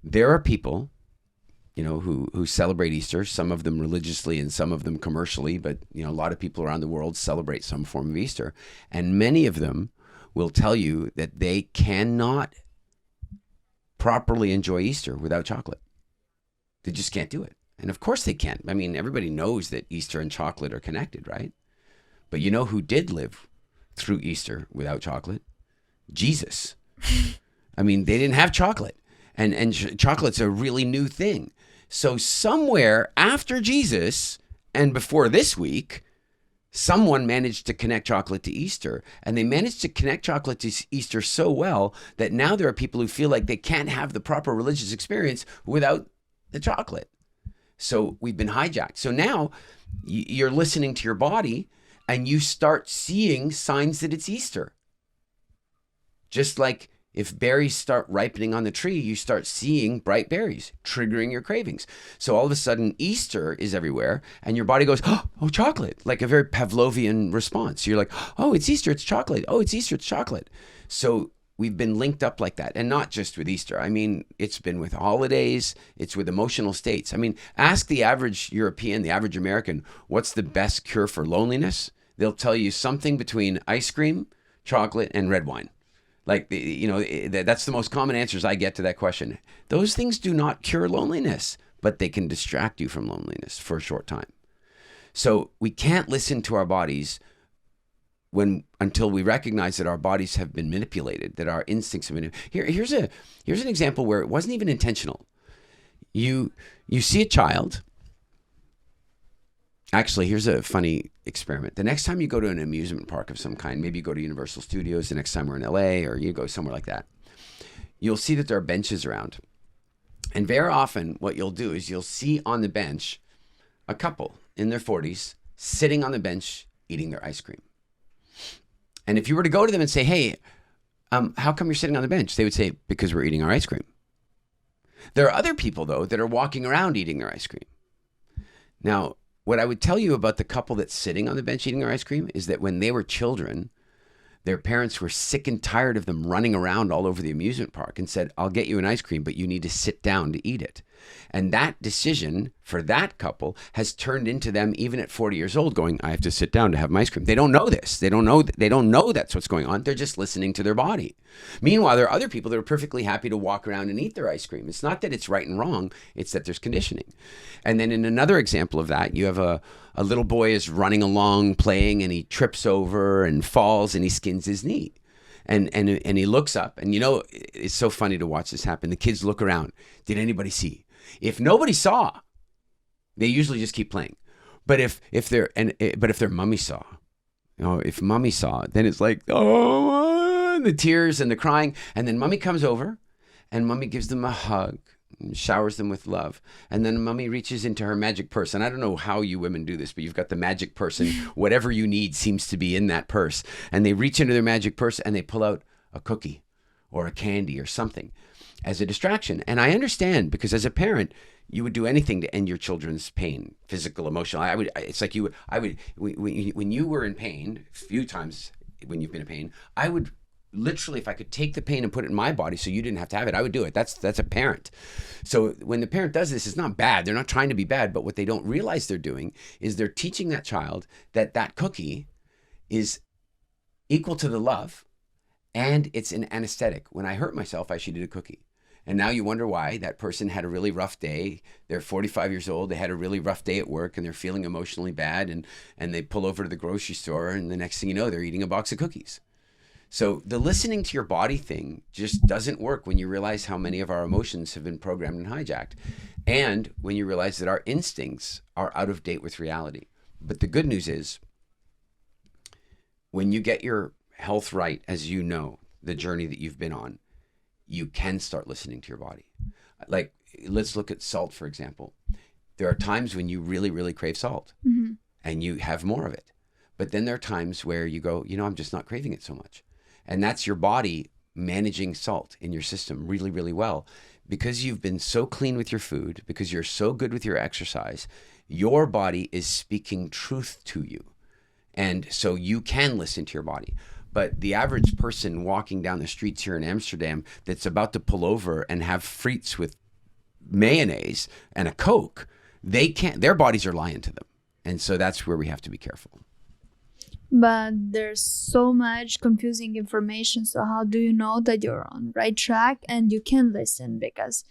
There are people, you know, who celebrate Easter, some of them religiously and some of them commercially, but, you know, a lot of people around the world celebrate some form of Easter. And many of them will tell you that they cannot properly enjoy Easter without chocolate. They just can't do it. And of course they can't. I mean, everybody knows that Easter and chocolate are connected, right? But you know who did live through Easter without chocolate? Jesus. I mean, they didn't have chocolate. And chocolate's a really new thing. So somewhere after Jesus and before this week, someone managed to connect chocolate to Easter. And they managed to connect chocolate to Easter so well that now there are people who feel like they can't have the proper religious experience without the chocolate. So we've been hijacked. So now you're listening to your body and you start seeing signs that it's Easter. Just like if berries start ripening on the tree, you start seeing bright berries, triggering your cravings. So all of a sudden, Easter is everywhere, and your body goes, oh, chocolate, like a very Pavlovian response. You're like, oh, it's Easter, it's chocolate. Oh, it's Easter, it's chocolate. So we've been linked up like that, and not just with Easter. I mean, it's been with holidays, it's with emotional states. I mean, ask the average European, the average American, what's the best cure for loneliness? They'll tell you something between ice cream, chocolate, and red wine. Like, you know, that's the most common answers I get to that question. Those things do not cure loneliness, but they can distract you from loneliness for a short time. So we can't listen to our bodies until we recognize that our bodies have been manipulated, that our instincts have been. Here's an example where it wasn't even intentional. You see a child. Actually, here's a funny experiment. The next time you go to an amusement park of some kind, maybe you go to Universal Studios the next time we're in LA, or you go somewhere like that, you'll see that there are benches around. And very often what you'll do is you'll see on the bench a couple in their 40s sitting on the bench eating their ice cream. And if you were to go to them and say, hey, how come you're sitting on the bench? They would say, because we're eating our ice cream. There are other people, though, that are walking around eating their ice cream. Now, what I would tell you about the couple that's sitting on the bench eating their ice cream is that when they were children, their parents were sick and tired of them running around all over the amusement park and said, I'll get you an ice cream, but you need to sit down to eat it. And that decision for that couple has turned into them, even at 40 years old, going, I have to sit down to have my ice cream. They don't know this. They don't know that's what's going on. They're just listening to their body. Meanwhile, there are other people that are perfectly happy to walk around and eat their ice cream. It's not that it's right and wrong. It's that there's conditioning. And then in another example of that, you have a little boy is running along playing and he trips over and falls and he skins his knee. And he looks up, and you know, it's so funny to watch this happen. The kids look around. Did anybody see? If nobody saw, they usually just keep playing. But if their mommy saw, you know, if mommy saw, then it's like, oh, and the tears and the crying. And then mommy comes over and mommy gives them a hug and showers them with love. And then mommy reaches into her magic purse. And I don't know how you women do this, but you've got the magic purse and whatever you need seems to be in that purse. And they reach into their magic purse and they pull out a cookie or a candy or something as a distraction. And I understand, because as a parent, you would do anything to end your children's pain, physical, emotional. When you were in pain, a few times when you've been in pain, I would literally, if I could take the pain and put it in my body so you didn't have to have it, I would do it. That's a parent. So when the parent does this, it's not bad. They're not trying to be bad, but what they don't realize they're doing is they're teaching that child that that cookie is equal to the love and it's an anesthetic. When I hurt myself, I should eat a cookie. And now you wonder why that person had a really rough day. They're 45 years old. They had a really rough day at work and they're feeling emotionally bad. And they pull over to the grocery store and the next thing you know, they're eating a box of cookies. So the listening to your body thing just doesn't work when you realize how many of our emotions have been programmed and hijacked. And when you realize that our instincts are out of date with reality. But the good news is when you get your health right, as you know, the journey that you've been on, you can start listening to your body. Like, let's look at salt, for example. There are times when you really, really crave salt and you have more of it. But then there are times where you go, I'm just not craving it so much. And that's your body managing salt in your system really, really well. Because you've been so clean with your food, because you're so good with your exercise, your body is speaking truth to you. And so you can listen to your body. But the average person walking down the streets here in Amsterdam that's about to pull over and have frites with mayonnaise and a Coke, they can't, their bodies are lying to them. And so that's where we have to be careful. But there's so much confusing information. So how do you know that you're on the right track and you can listen? Because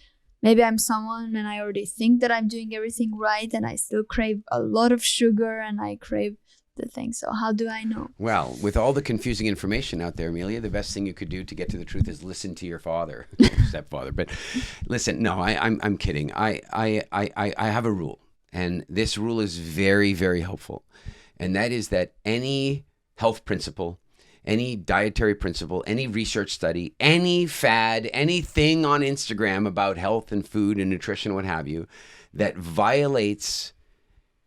maybe I'm someone and I already think that I'm doing everything right and I still crave a lot of sugar and I crave the thing. So how do I know? Well, with all the confusing information out there, Emilia, the best thing you could do to get to the truth is listen to your father, stepfather. But listen, no, I'm kidding. I have a rule, and this rule is very, very helpful. And that is that any health principle, any dietary principle, any research study, any fad, anything on Instagram about health and food and nutrition, what have you, that violates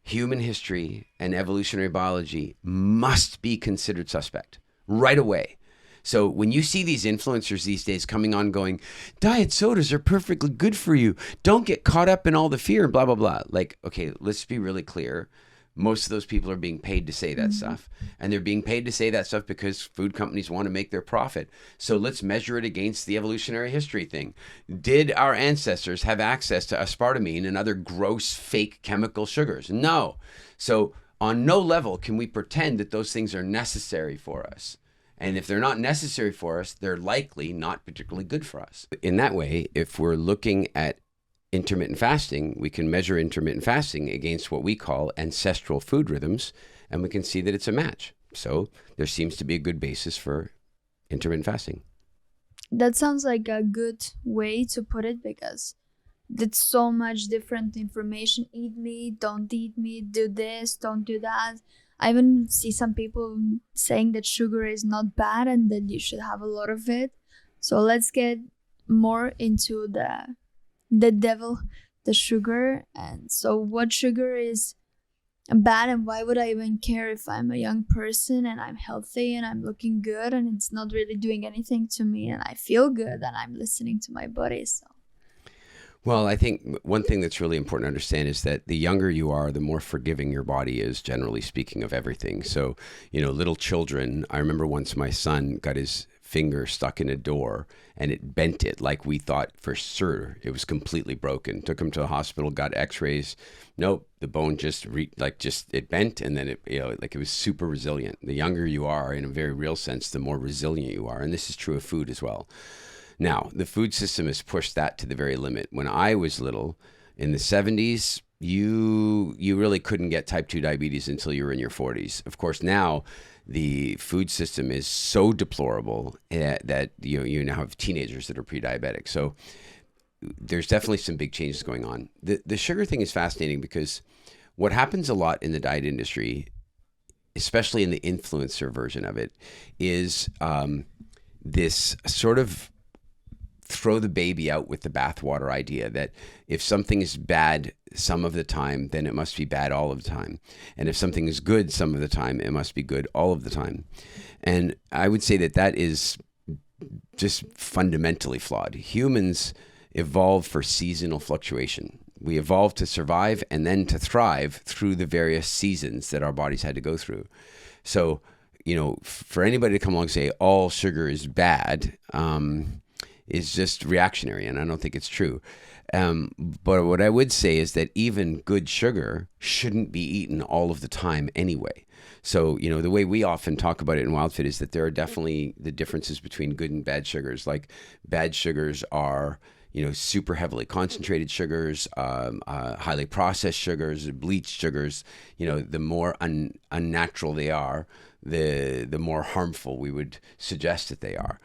human history and evolutionary biology must be considered suspect right away. So when you see these influencers these days coming on going, diet sodas are perfectly good for you. Don't get caught up in all the fear and blah, blah, blah. Like, okay, let's be really clear. Most of those people are being paid to say that stuff. And they're being paid to say that stuff because food companies want to make their profit. So let's measure it against the evolutionary history thing. Did our ancestors have access to aspartame and other gross fake chemical sugars? No. So on no level can we pretend that those things are necessary for us. And if they're not necessary for us, they're likely not particularly good for us. In that way, if we're looking at intermittent fasting, we can measure intermittent fasting against what we call ancestral food rhythms, and we can see that it's a match. So there seems to be a good basis for intermittent fasting. That sounds like a good way to put it because it's so much different information. Eat meat, don't eat meat, do this, don't do that. I even see some people saying that sugar is not bad and that you should have a lot of it. So let's get more into the devil, the sugar. And so what sugar is bad and why would I even care if I'm a young person and I'm healthy and I'm looking good and it's not really doing anything to me and I feel good and I'm listening to my body. So well, I think one thing that's really important to understand is that the younger you are, the more forgiving your body is, generally speaking, of everything. So, little children, I remember once my son got his finger stuck in a door and it bent it like we thought for sure it was completely broken. Took him to the hospital, got x-rays. Nope, the bone just it bent and then it was super resilient. The younger you are, in a very real sense, the more resilient you are. And this is true of food as well. Now, the food system has pushed that to the very limit. When I was little, in the 70s, you really couldn't get type 2 diabetes until you were in your 40s. Of course, now the food system is so deplorable that you now have teenagers that are pre-diabetic. So there's definitely some big changes going on. The sugar thing is fascinating because what happens a lot in the diet industry, especially in the influencer version of it, is this sort of throw the baby out with the bathwater idea that if something is bad some of the time, then it must be bad all of the time. And if something is good some of the time, it must be good all of the time. And I would say that is just fundamentally flawed. Humans evolved for seasonal fluctuation. We evolved to survive and then to thrive through the various seasons that our bodies had to go through. So, for anybody to come along and say all sugar is bad, is just reactionary, and I don't think it's true. But what I would say is that even good sugar shouldn't be eaten all of the time anyway. So, the way we often talk about it in WildFit is that there are definitely the differences between good and bad sugars. Like bad sugars are, super heavily concentrated sugars, highly processed sugars, bleached sugars. The more unnatural they are, the more harmful we would suggest that they are.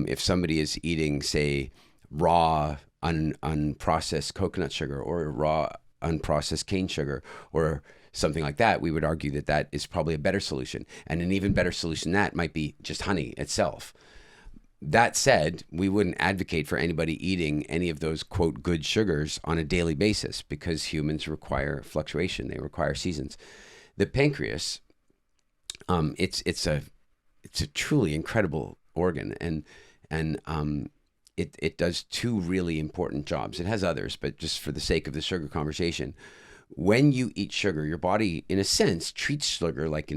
If somebody is eating, say, raw, unprocessed coconut sugar or raw, unprocessed cane sugar or something like that, we would argue that that is probably a better solution. And an even better solution than that might be just honey itself. That said, we wouldn't advocate for anybody eating any of those, quote, good sugars on a daily basis because humans require fluctuation. They require seasons. The pancreas, it's a truly incredible organ, and it does two really important jobs. It has others, but just for the sake of the sugar conversation, when you eat sugar, your body, in a sense, treats sugar like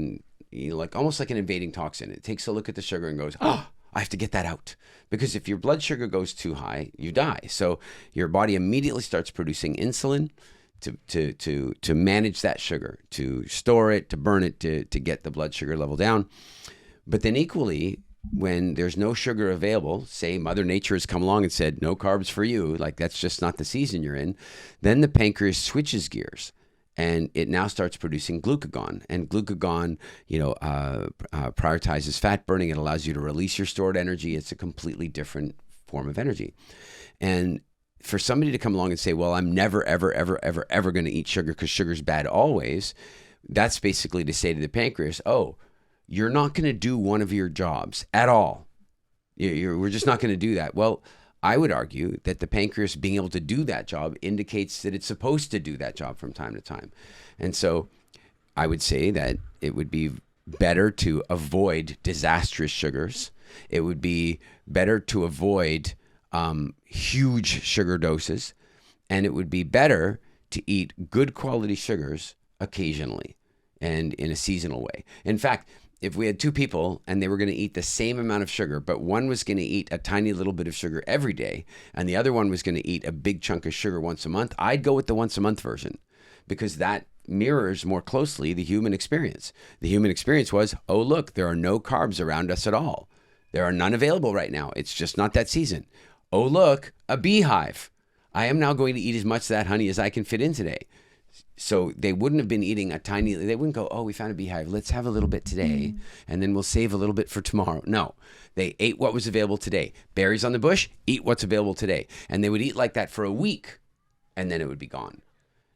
almost like an invading toxin. It takes a look at the sugar and goes, oh, I have to get that out. Because if your blood sugar goes too high, you die. So your body immediately starts producing insulin to manage that sugar, to store it, to burn it, to get the blood sugar level down. But then equally, when there's no sugar available, say Mother Nature has come along and said, no carbs for you, like that's just not the season you're in, then the pancreas switches gears and it now starts producing glucagon. And glucagon, prioritizes fat burning. It allows you to release your stored energy. It's a completely different form of energy. And for somebody to come along and say, well, I'm never, ever, ever, ever, ever going to eat sugar because sugar's bad always, that's basically to say to the pancreas, oh, you're not going to do one of your jobs at all. We're just not going to do that. Well, I would argue that the pancreas being able to do that job indicates that it's supposed to do that job from time to time. And so I would say that it would be better to avoid disastrous sugars. It would be better to avoid huge sugar doses. And it would be better to eat good quality sugars occasionally and in a seasonal way. In fact, if we had two people and they were going to eat the same amount of sugar, but one was going to eat a tiny little bit of sugar every day and the other one was going to eat a big chunk of sugar once a month, I'd go with the once a month version because that mirrors more closely the human experience. The human experience was, oh, look, there are no carbs around us at all. There are none available right now. It's just not that season. Oh, look, a beehive. I am now going to eat as much of that honey as I can fit in today. So they wouldn't have been eating they wouldn't go, oh, we found a beehive. Let's have a little bit today and then we'll save a little bit for tomorrow. No, they ate what was available today. Berries on the bush, eat what's available today. And they would eat like that for a week and then it would be gone.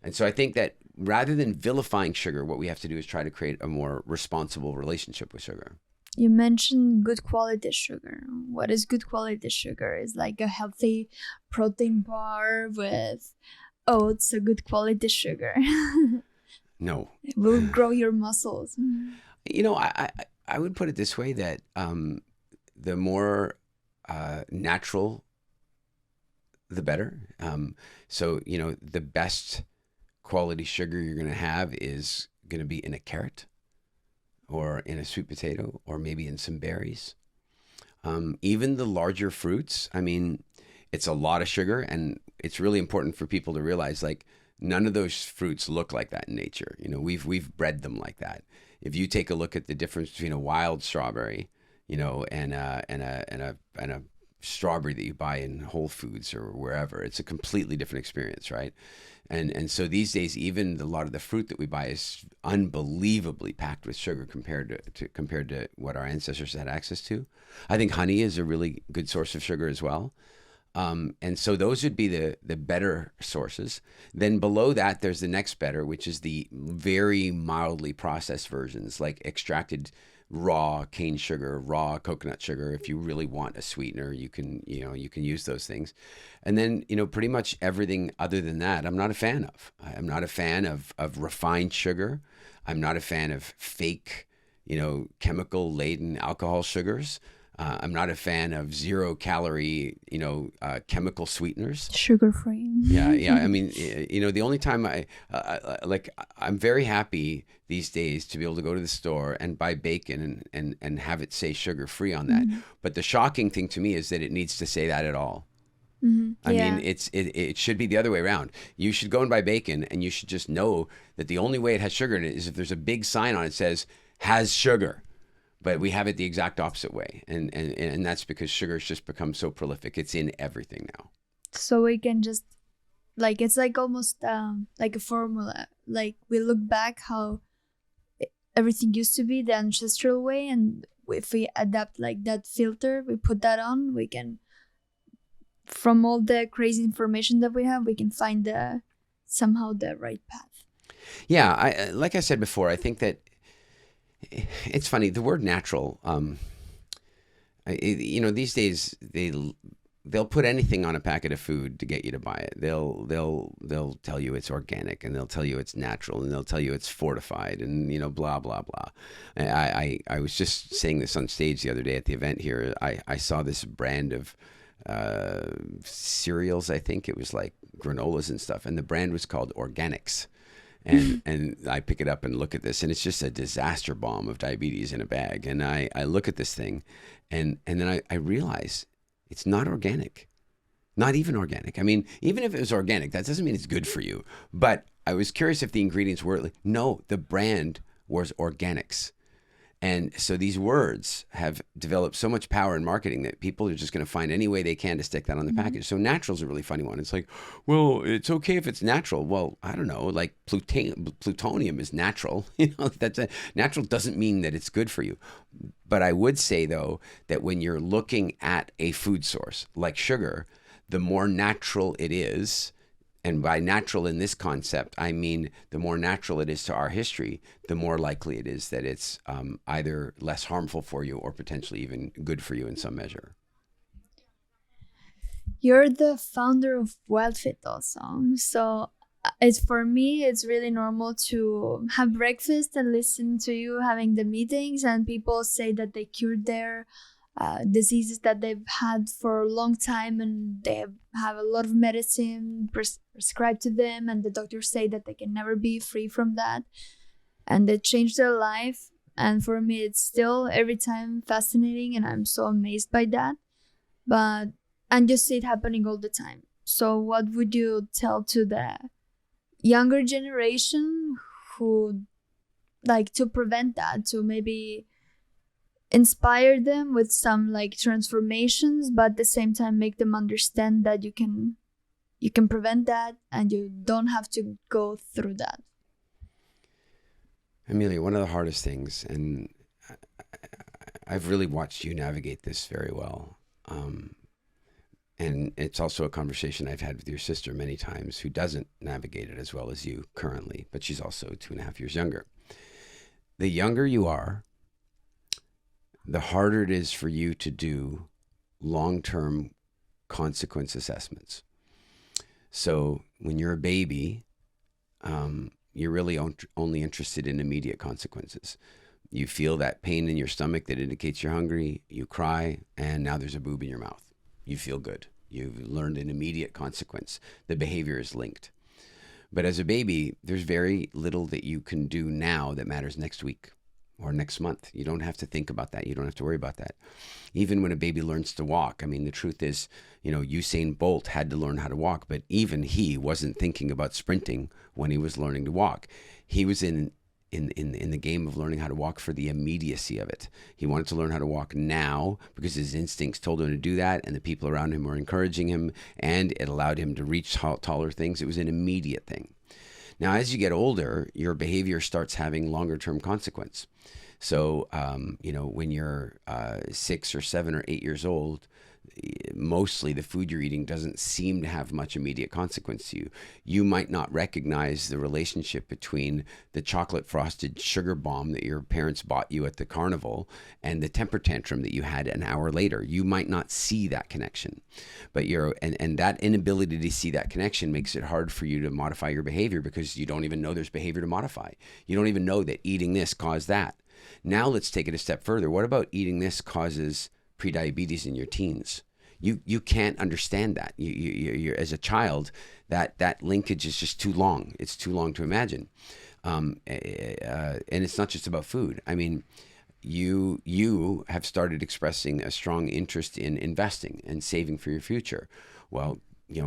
And so I think that rather than vilifying sugar, what we have to do is try to create a more responsible relationship with sugar. You mentioned good quality sugar. What is good quality sugar? Is like a healthy protein bar with oats, a good quality sugar. No. It will grow your muscles. I would put it this way that the more natural, the better. So the best quality sugar you're going to have is going to be in a carrot or in a sweet potato or maybe in some berries. Even the larger fruits, it's a lot of sugar, and it's really important for people to realize, like, none of those fruits look like that in nature. We've bred them like that. If you take a look at the difference between a wild strawberry, and a strawberry that you buy in Whole Foods or wherever, it's a completely different experience, right? And so these days, even a lot of the fruit that we buy is unbelievably packed with sugar compared to what our ancestors had access to. I think honey is a really good source of sugar as well. And so those would be the better sources. Then below that, there's the next better, which is the very mildly processed versions, like extracted raw cane sugar, raw coconut sugar. If you really want a sweetener, you can use those things. And then, pretty much everything other than that, I'm not a fan of. I'm not a fan of refined sugar. I'm not a fan of fake, chemical laden alcohol sugars. I'm not a fan of 0 calorie, chemical sweeteners. Sugar free. Yeah. The only time I'm very happy these days to be able to go to the store and buy bacon and have it say sugar free on that. Mm-hmm. But the shocking thing to me is that it needs to say that at all. Mm-hmm. It should be the other way around. You should go and buy bacon and you should just know that the only way it has sugar in it is if there's a big sign on it that says has sugar. But we have it the exact opposite way. And that's because sugar has just become so prolific. It's in everything now. So we can just, like, it's like almost like a formula. Like, we look back how everything used to be the ancestral way, and if we adapt like that filter, we put that on, we can, from all the crazy information that we have, we can find the somehow the right path. Yeah, I like I said before, I think that it's funny. The word natural, these days they'll put anything on a packet of food to get you to buy it. They'll tell you it's organic, and they'll tell you it's natural, and they'll tell you it's fortified, and blah blah blah. I was just saying this on stage the other day at the event here. I saw this brand of cereals. I think it was like granolas and stuff, and the brand was called Organics. And I pick it up and look at this, and it's just a disaster bomb of diabetes in a bag. And I look at this thing, and then I realize it's not organic, not even organic. I mean, even if it was organic, that doesn't mean it's good for you. But I was curious if the ingredients were, no, the brand was Organics. And so these words have developed so much power in marketing that people are just going to find any way they can to stick that on the package. So natural is a really funny one. It's like, well, it's okay if it's natural. Well, I don't know, like plutonium is natural. Natural doesn't mean that it's good for you. But I would say, though, that when you're looking at a food source like sugar, the more natural it is, and by natural in this concept, I mean the more natural it is to our history, the more likely it is that it's either less harmful for you or potentially even good for you in some measure. You're the founder of WildFit also. So it's, for me, it's really normal to have breakfast and listen to you having the meetings, and people say that they cured their diseases that they've had for a long time, and they have a lot of medicine prescribed to them, and the doctors say that they can never be free from that, and it changed their life. And for me, it's still every time fascinating, and I'm so amazed by that. But and you see it happening all the time. So what would you tell to the younger generation who, like, to prevent that, to maybe inspire them with some like transformations, but at the same time make them understand that you can prevent that, and you don't have to go through that? Emilia, one of the hardest things, and I've really watched you navigate this very well. And it's also a conversation I've had with your sister many times, who doesn't navigate it as well as you currently, but she's also 2.5 years younger. The younger you are, the harder it is for you to do long-term consequence assessments. So when you're a baby, you're really only interested in immediate consequences. You feel that pain in your stomach that indicates you're hungry, you cry, and now there's a boob in your mouth. You feel good. You've learned an immediate consequence. The behavior is linked. But as a baby, there's very little that you can do now that matters next week or next month. You don't have to think about that. You don't have to worry about that. Even when a baby learns to walk, I mean, the truth is, Usain Bolt had to learn how to walk, but even he wasn't thinking about sprinting when he was learning to walk. He was in the game of learning how to walk for the immediacy of it. He wanted to learn how to walk now because his instincts told him to do that, and the people around him were encouraging him, and it allowed him to reach taller things. It was an immediate thing. Now, as you get older, your behavior starts having longer term consequence. So, when you're 6 or 7 or 8 years old, mostly the food you're eating doesn't seem to have much immediate consequence to you. You might not recognize the relationship between the chocolate frosted sugar bomb that your parents bought you at the carnival and the temper tantrum that you had an hour later. You might not see that connection, but and that inability to see that connection makes it hard for you to modify your behavior, because you don't even know there's behavior to modify. You don't even know that eating this caused that. Now let's take it a step further. What about eating this causes prediabetes in your teens? You can't understand that. You're as a child, that linkage is just too long. It's too long to imagine. And it's not just about food. I mean, you have started expressing a strong interest in investing and saving for your future. Well,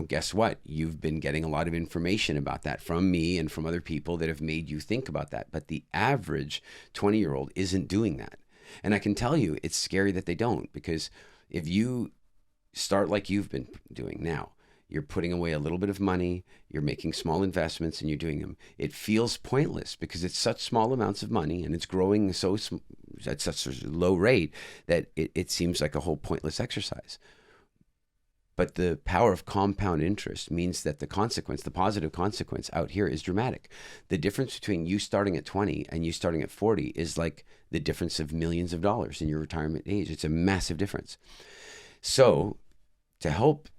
guess what? You've been getting a lot of information about that from me and from other people that have made you think about that. But the average 20-year-old isn't doing that. And I can tell you, it's scary that they don't, because if you start like you've been doing now, you're putting away a little bit of money, you're making small investments, and you're doing them. It feels pointless because it's such small amounts of money and it's growing at such a low rate that it seems like a whole pointless exercise. But the power of compound interest means that the positive consequence out here is dramatic. The difference between you starting at 20 and you starting at 40 is like the difference of millions of dollars in your retirement age. It's a massive difference. So to help,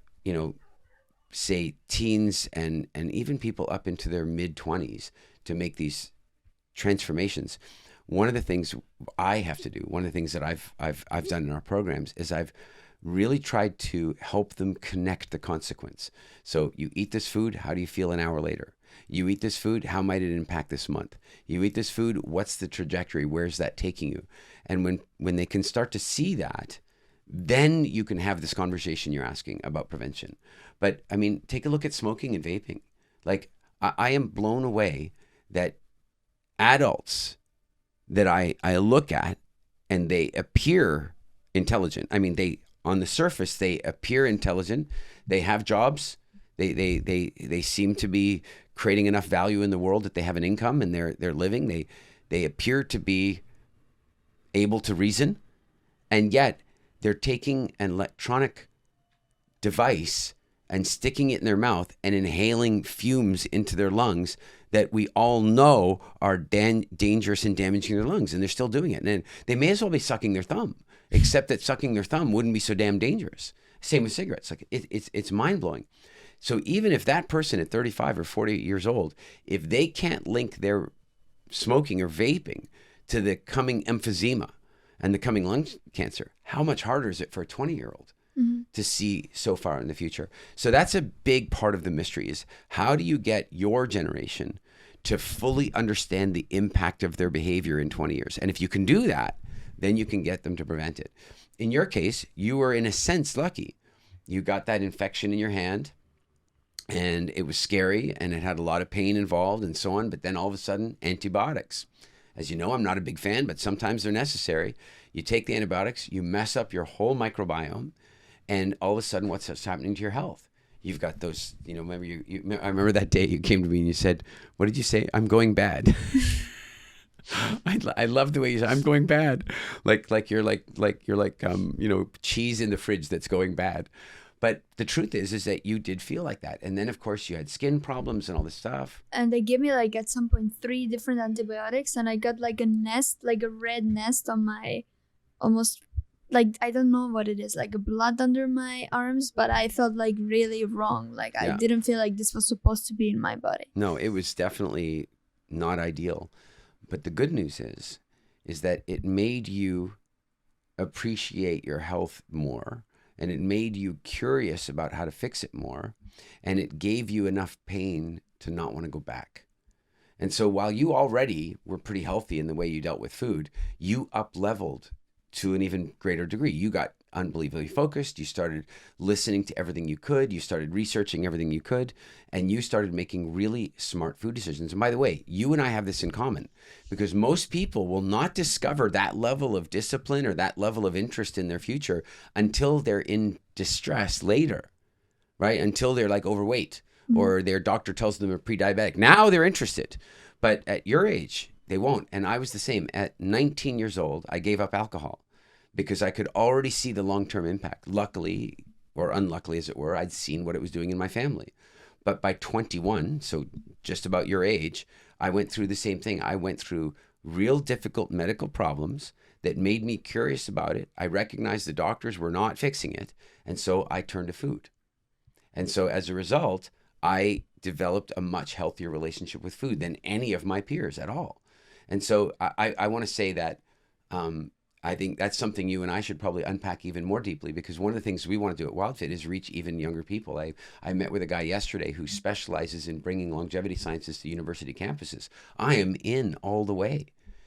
say teens and even people up into their mid 20s to make these transformations, one of the things I have to do, one of the things that I've done in our programs is I've really tried to help them connect the consequence. So you eat this food, how do you feel an hour later? You eat this food, how might it impact this month? You eat this food, what's the trajectory? Where's that taking you? And when they can start to see that, then you can have this conversation you're asking about prevention. But I mean, take a look at smoking and vaping. Like I am blown away that adults that I look at and they appear intelligent. I mean, on the surface, they appear intelligent. They have jobs. They seem to be creating enough value in the world that they have an income and they're living. They appear to be able to reason, and yet they're taking an electronic device and sticking it in their mouth and inhaling fumes into their lungs that we all know are dangerous and damaging their lungs, and they're still doing it. And they may as well be sucking their thumb, except that sucking their thumb wouldn't be so damn dangerous. Same with cigarettes. Like it's mind-blowing. So even if that person at 35 or 40 years old, if they can't link their smoking or vaping to the coming emphysema and the coming lung cancer, how much harder is it for a 20-year-old to see so far in the future? So that's a big part of the mystery, is how do you get your generation to fully understand the impact of their behavior in 20 years? And if you can do that, then you can get them to prevent it. In your case, you were in a sense lucky. You got that infection in your hand and it was scary and it had a lot of pain involved and so on. But then all of a sudden, antibiotics. As you know, I'm not a big fan, but sometimes they're necessary. You take the antibiotics, you mess up your whole microbiome, and all of a sudden, what's happening to your health? You've got those, remember I remember that day you came to me and you said, what did you say? I'm going bad. I love the way you said, I'm going bad. Like you're like cheese in the fridge that's going bad. But the truth is that you did feel like that. And then, of course, you had skin problems and all this stuff. And they gave me, like, at some point 3 different antibiotics. And I got, like, a nest, like a red nest on my almost, like, I don't know what it is, like a blood under my arms. But I felt, like, really wrong. Like, I didn't feel like this was supposed to be in my body. No, it was definitely not ideal. But the good news is that it made you appreciate your health more. And it made you curious about how to fix it more. And it gave you enough pain to not want to go back. And so while you already were pretty healthy in the way you dealt with food, you up-leveled to an even greater degree. You got unbelievably focused. You started listening to everything you could. You started researching everything you could. And you started making really smart food decisions. And by the way, you and I have this in common, because most people will not discover that level of discipline or that level of interest in their future until they're in distress later, right? Until they're like overweight or their doctor tells them they're pre-diabetic. Now they're interested. But at your age, they won't. And I was the same. At 19 years old, I gave up alcohol because I could already see the long-term impact. Luckily, or unluckily as it were, I'd seen what it was doing in my family. But by 21, so just about your age, I went through the same thing. I went through real difficult medical problems that made me curious about it. I recognized the doctors were not fixing it. And so I turned to food. And so as a result, I developed a much healthier relationship with food than any of my peers at all. And so I want to say that I think that's something you and I should probably unpack even more deeply, because one of the things we want to do at WildFit is reach even younger people. I met with a guy yesterday who specializes in bringing longevity sciences to university campuses. I am in all the way.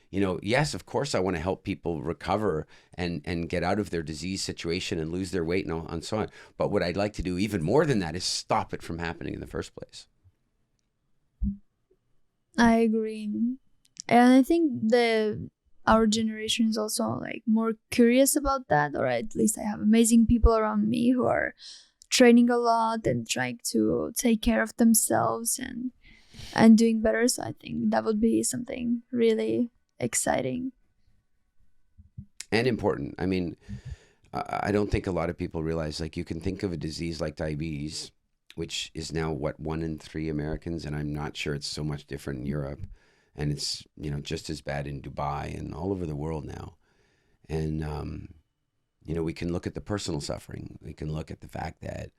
Yes, of course, I want to help people recover and get out of their disease situation and lose their weight and so on. But what I'd like to do even more than that is stop it from happening in the first place. I agree. And I think our generation is also like more curious about that, or at least I have amazing people around me who are training a lot and trying to take care of themselves and doing better. So I think that would be something really exciting and important. I mean, I don't think a lot of people realize, like, you can think of a disease like diabetes, which is now what, 1 in 3 Americans, and I'm not sure it's so much different in Europe, and it's, you know, just as bad in Dubai and all over the world now. And you know, we can look at the personal suffering. We can look at the fact that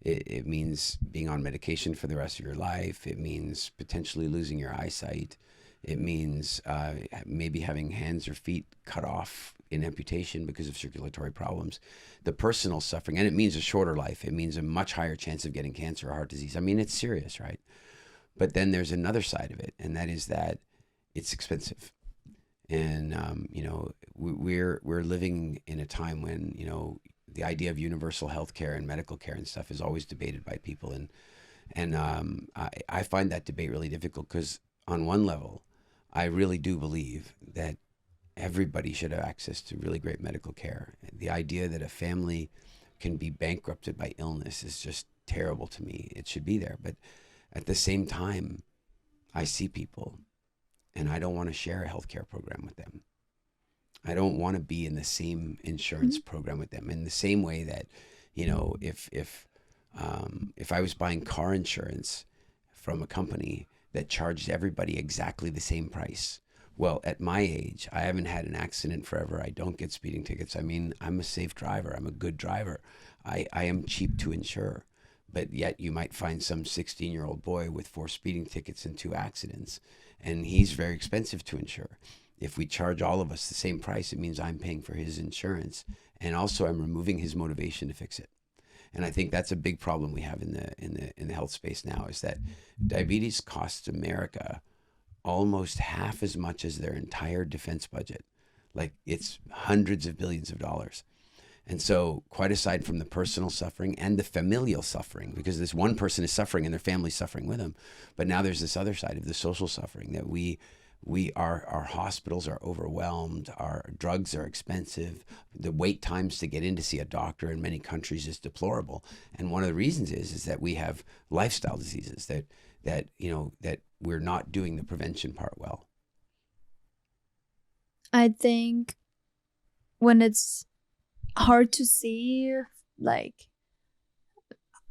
it means being on medication for the rest of your life. It means potentially losing your eyesight. It means maybe having hands or feet cut off in amputation because of circulatory problems. The personal suffering, and it means a shorter life. It means a much higher chance of getting cancer or heart disease. I mean, it's serious, right? But then there's another side of it, and that is that it's expensive. And you know, we're living in a time when, you know, the idea of universal health care and medical care and stuff is always debated by people, and I find that debate really difficult, because on one level, I really do believe that everybody should have access to really great medical care. The idea that a family can be bankrupted by illness is just terrible to me. It should be there, but at the same time, I see people, and I don't want to share a healthcare program with them. I don't want to be in the same insurance program with them. In the same way that, you know, if I was buying car insurance from a company that charged everybody exactly the same price, well, at my age, I haven't had an accident forever. I don't get speeding tickets. I mean, I'm a safe driver. I'm a good driver. I am cheap to insure. But yet you might find some 16-year-old boy with 4 speeding tickets and 2 accidents, and he's very expensive to insure. If we charge all of us the same price, it means I'm paying for his insurance, and also I'm removing his motivation to fix it. And I think that's a big problem we have in the health space now, is that diabetes costs America almost half as much as their entire defense budget. Like, it's hundreds of billions of dollars. And so, quite aside from the personal suffering and the familial suffering, because this one person is suffering and their family's suffering with them, but now there's this other side of the social suffering, that our hospitals are overwhelmed, our drugs are expensive, the wait times to get in to see a doctor in many countries is deplorable. And one of the reasons is that we have lifestyle diseases that you know, that we're not doing the prevention part well. I think when it's hard to see, like,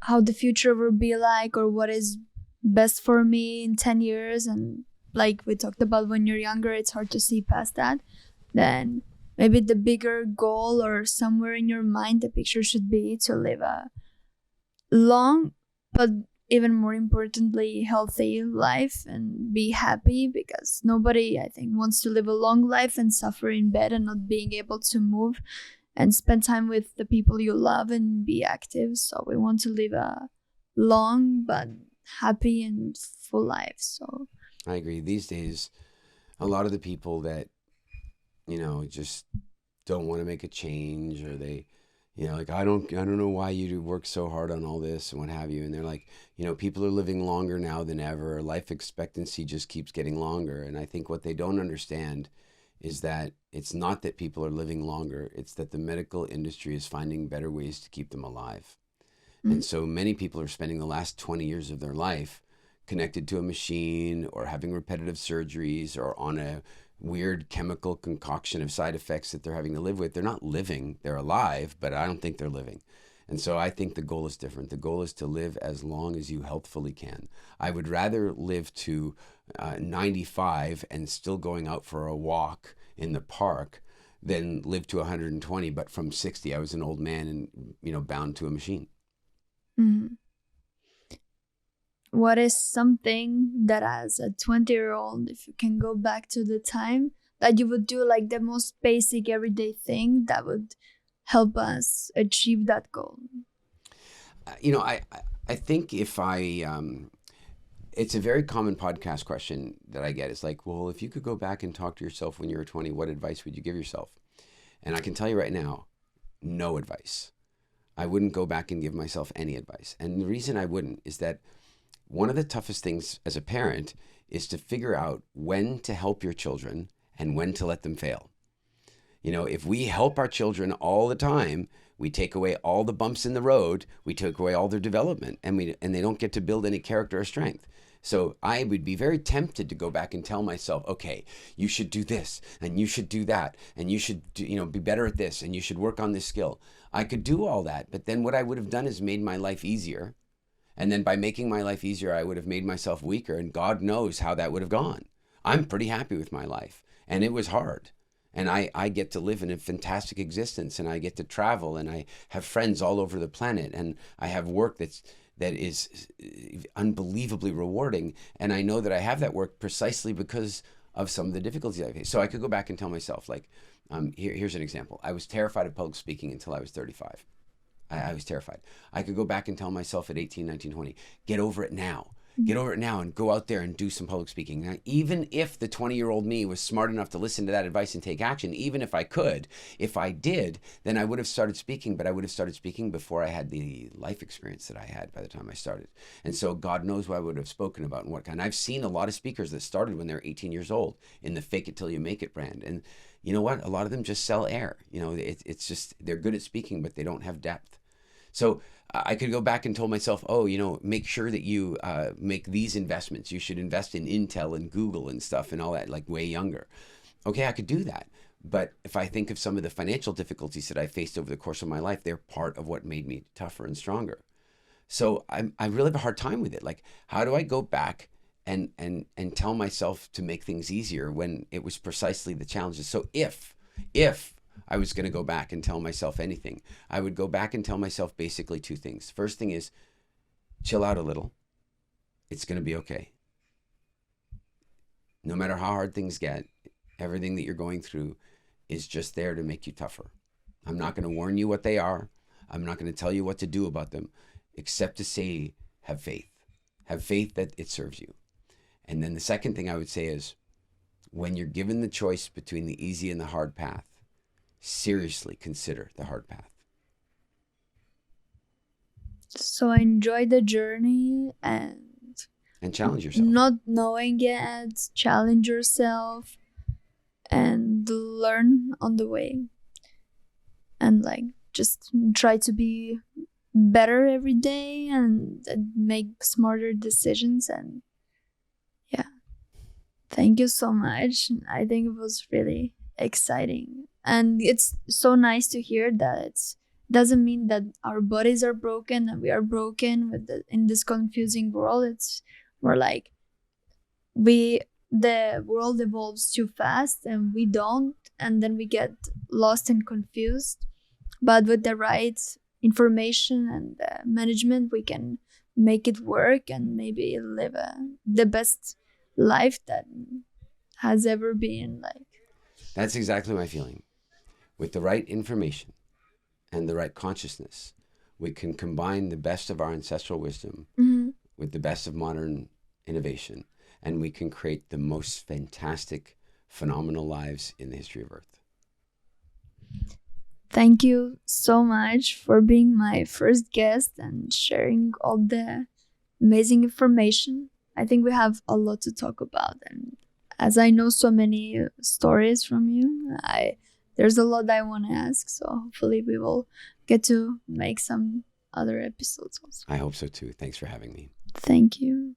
how the future will be like, or what is best for me in 10 years, and like we talked about, when you're younger it's hard to see past that, then maybe the bigger goal, or somewhere in your mind, the picture should be to live a long, but even more importantly, healthy life and be happy, because nobody, I think, wants to live a long life and suffer in bed and not being able to move and spend time with the people you love and be active. So we want to live a long but happy and full life. So I agree. These days, a lot of the people that, you know, just don't want to make a change, or they, you know, like, I don't know why you work so hard on all this and what have you. And they're like, you know, people are living longer now than ever. Life expectancy just keeps getting longer. And I think what they don't understand is that it's not that people are living longer. It's that the medical industry is finding better ways to keep them alive. And so many people are spending the last 20 years of their life connected to a machine, or having repetitive surgeries, or on a weird chemical concoction of side effects that they're having to live with. They're not living, they're alive, but I don't think they're living. And so I think the goal is different. The goal is to live as long as you healthfully can. I would rather live to 95 and still going out for a walk in the park than live to 120, but from 60 I was an old man and, you know, bound to a machine. What is something that, as a 20-year-old, if you can go back to the time, that you would do, like the most basic everyday thing that would help us achieve that goal? You know, I think if it's a very common podcast question that I get. It's like, well, if you could go back and talk to yourself when you were 20, what advice would you give yourself? And I can tell you right now, no advice. I wouldn't go back and give myself any advice. And the reason I wouldn't is that one of the toughest things as a parent is to figure out when to help your children and when to let them fail. If we help our children all the time, we take away all the bumps in the road, we take away all their development, and they don't get to build any character or strength. So I would be very tempted to go back and tell myself, okay, you should do this, and you should do that, and you should be better at this, and you should work on this skill. I could do all that, but then what I would have done is made my life easier. And then by making my life easier, I would have made myself weaker, and God knows how that would have gone. I'm pretty happy with my life, and it was hard. And I get to live in a fantastic existence, and I get to travel, and I have friends all over the planet, and I have work that is unbelievably rewarding. And I know that I have that work precisely because of some of the difficulties I face. So I could go back and tell myself, like, here's an example. I was terrified of public speaking until I was 35. I was terrified. I could go back and tell myself at 18, 19, 20, get over it now. Get over it now and go out there and do some public speaking. Now, even if the 20-year-old me was smart enough to listen to that advice and take action, even if I could, if I did, then I would have started speaking, but I would have started speaking before I had the life experience that I had by the time I started. And so God knows what I would have spoken about and what kind. I've seen a lot of speakers that started when they're 18 years old in the fake it till you make it brand. And you know what? A lot of them just sell air. It's just, they're good at speaking, but they don't have depth. So I could go back and told myself, make sure that you make these investments. You should invest in Intel and Google and stuff and all that, like way younger. Okay, I could do that. But if I think of some of the financial difficulties that I faced over the course of my life, they're part of what made me tougher and stronger. So I really have a hard time with it. Like, how do I go back and tell myself to make things easier when it was precisely the challenges? So if I was going to go back and tell myself anything, I would go back and tell myself basically two things. First thing is, chill out a little. It's going to be okay. No matter how hard things get, everything that you're going through is just there to make you tougher. I'm not going to warn you what they are. I'm not going to tell you what to do about them, except to say, have faith. Have faith that it serves you. And then the second thing I would say is, when you're given the choice between the easy and the hard path, seriously consider the hard path. So enjoy the journey and challenge yourself. Not knowing yet, challenge yourself and learn on the way. And just try to be better every day and make smarter decisions. And yeah, thank you so much. I think it was really exciting. And it's so nice to hear that it doesn't mean that our bodies are broken and we are broken in this confusing world. It's more like the world evolves too fast and we don't, and then we get lost and confused. But with the right information and management, we can make it work and maybe live the best life that has ever been. That's exactly my feeling. With the right information and the right consciousness, we can combine the best of our ancestral wisdom with the best of modern innovation, and we can create the most fantastic, phenomenal lives in the history of Earth. Thank you so much for being my first guest and sharing all the amazing information. I think we have a lot to talk about, and as I know so many stories from you, there's a lot I want to ask, so hopefully we will get to make some other episodes also. I hope so too. Thanks for having me. Thank you.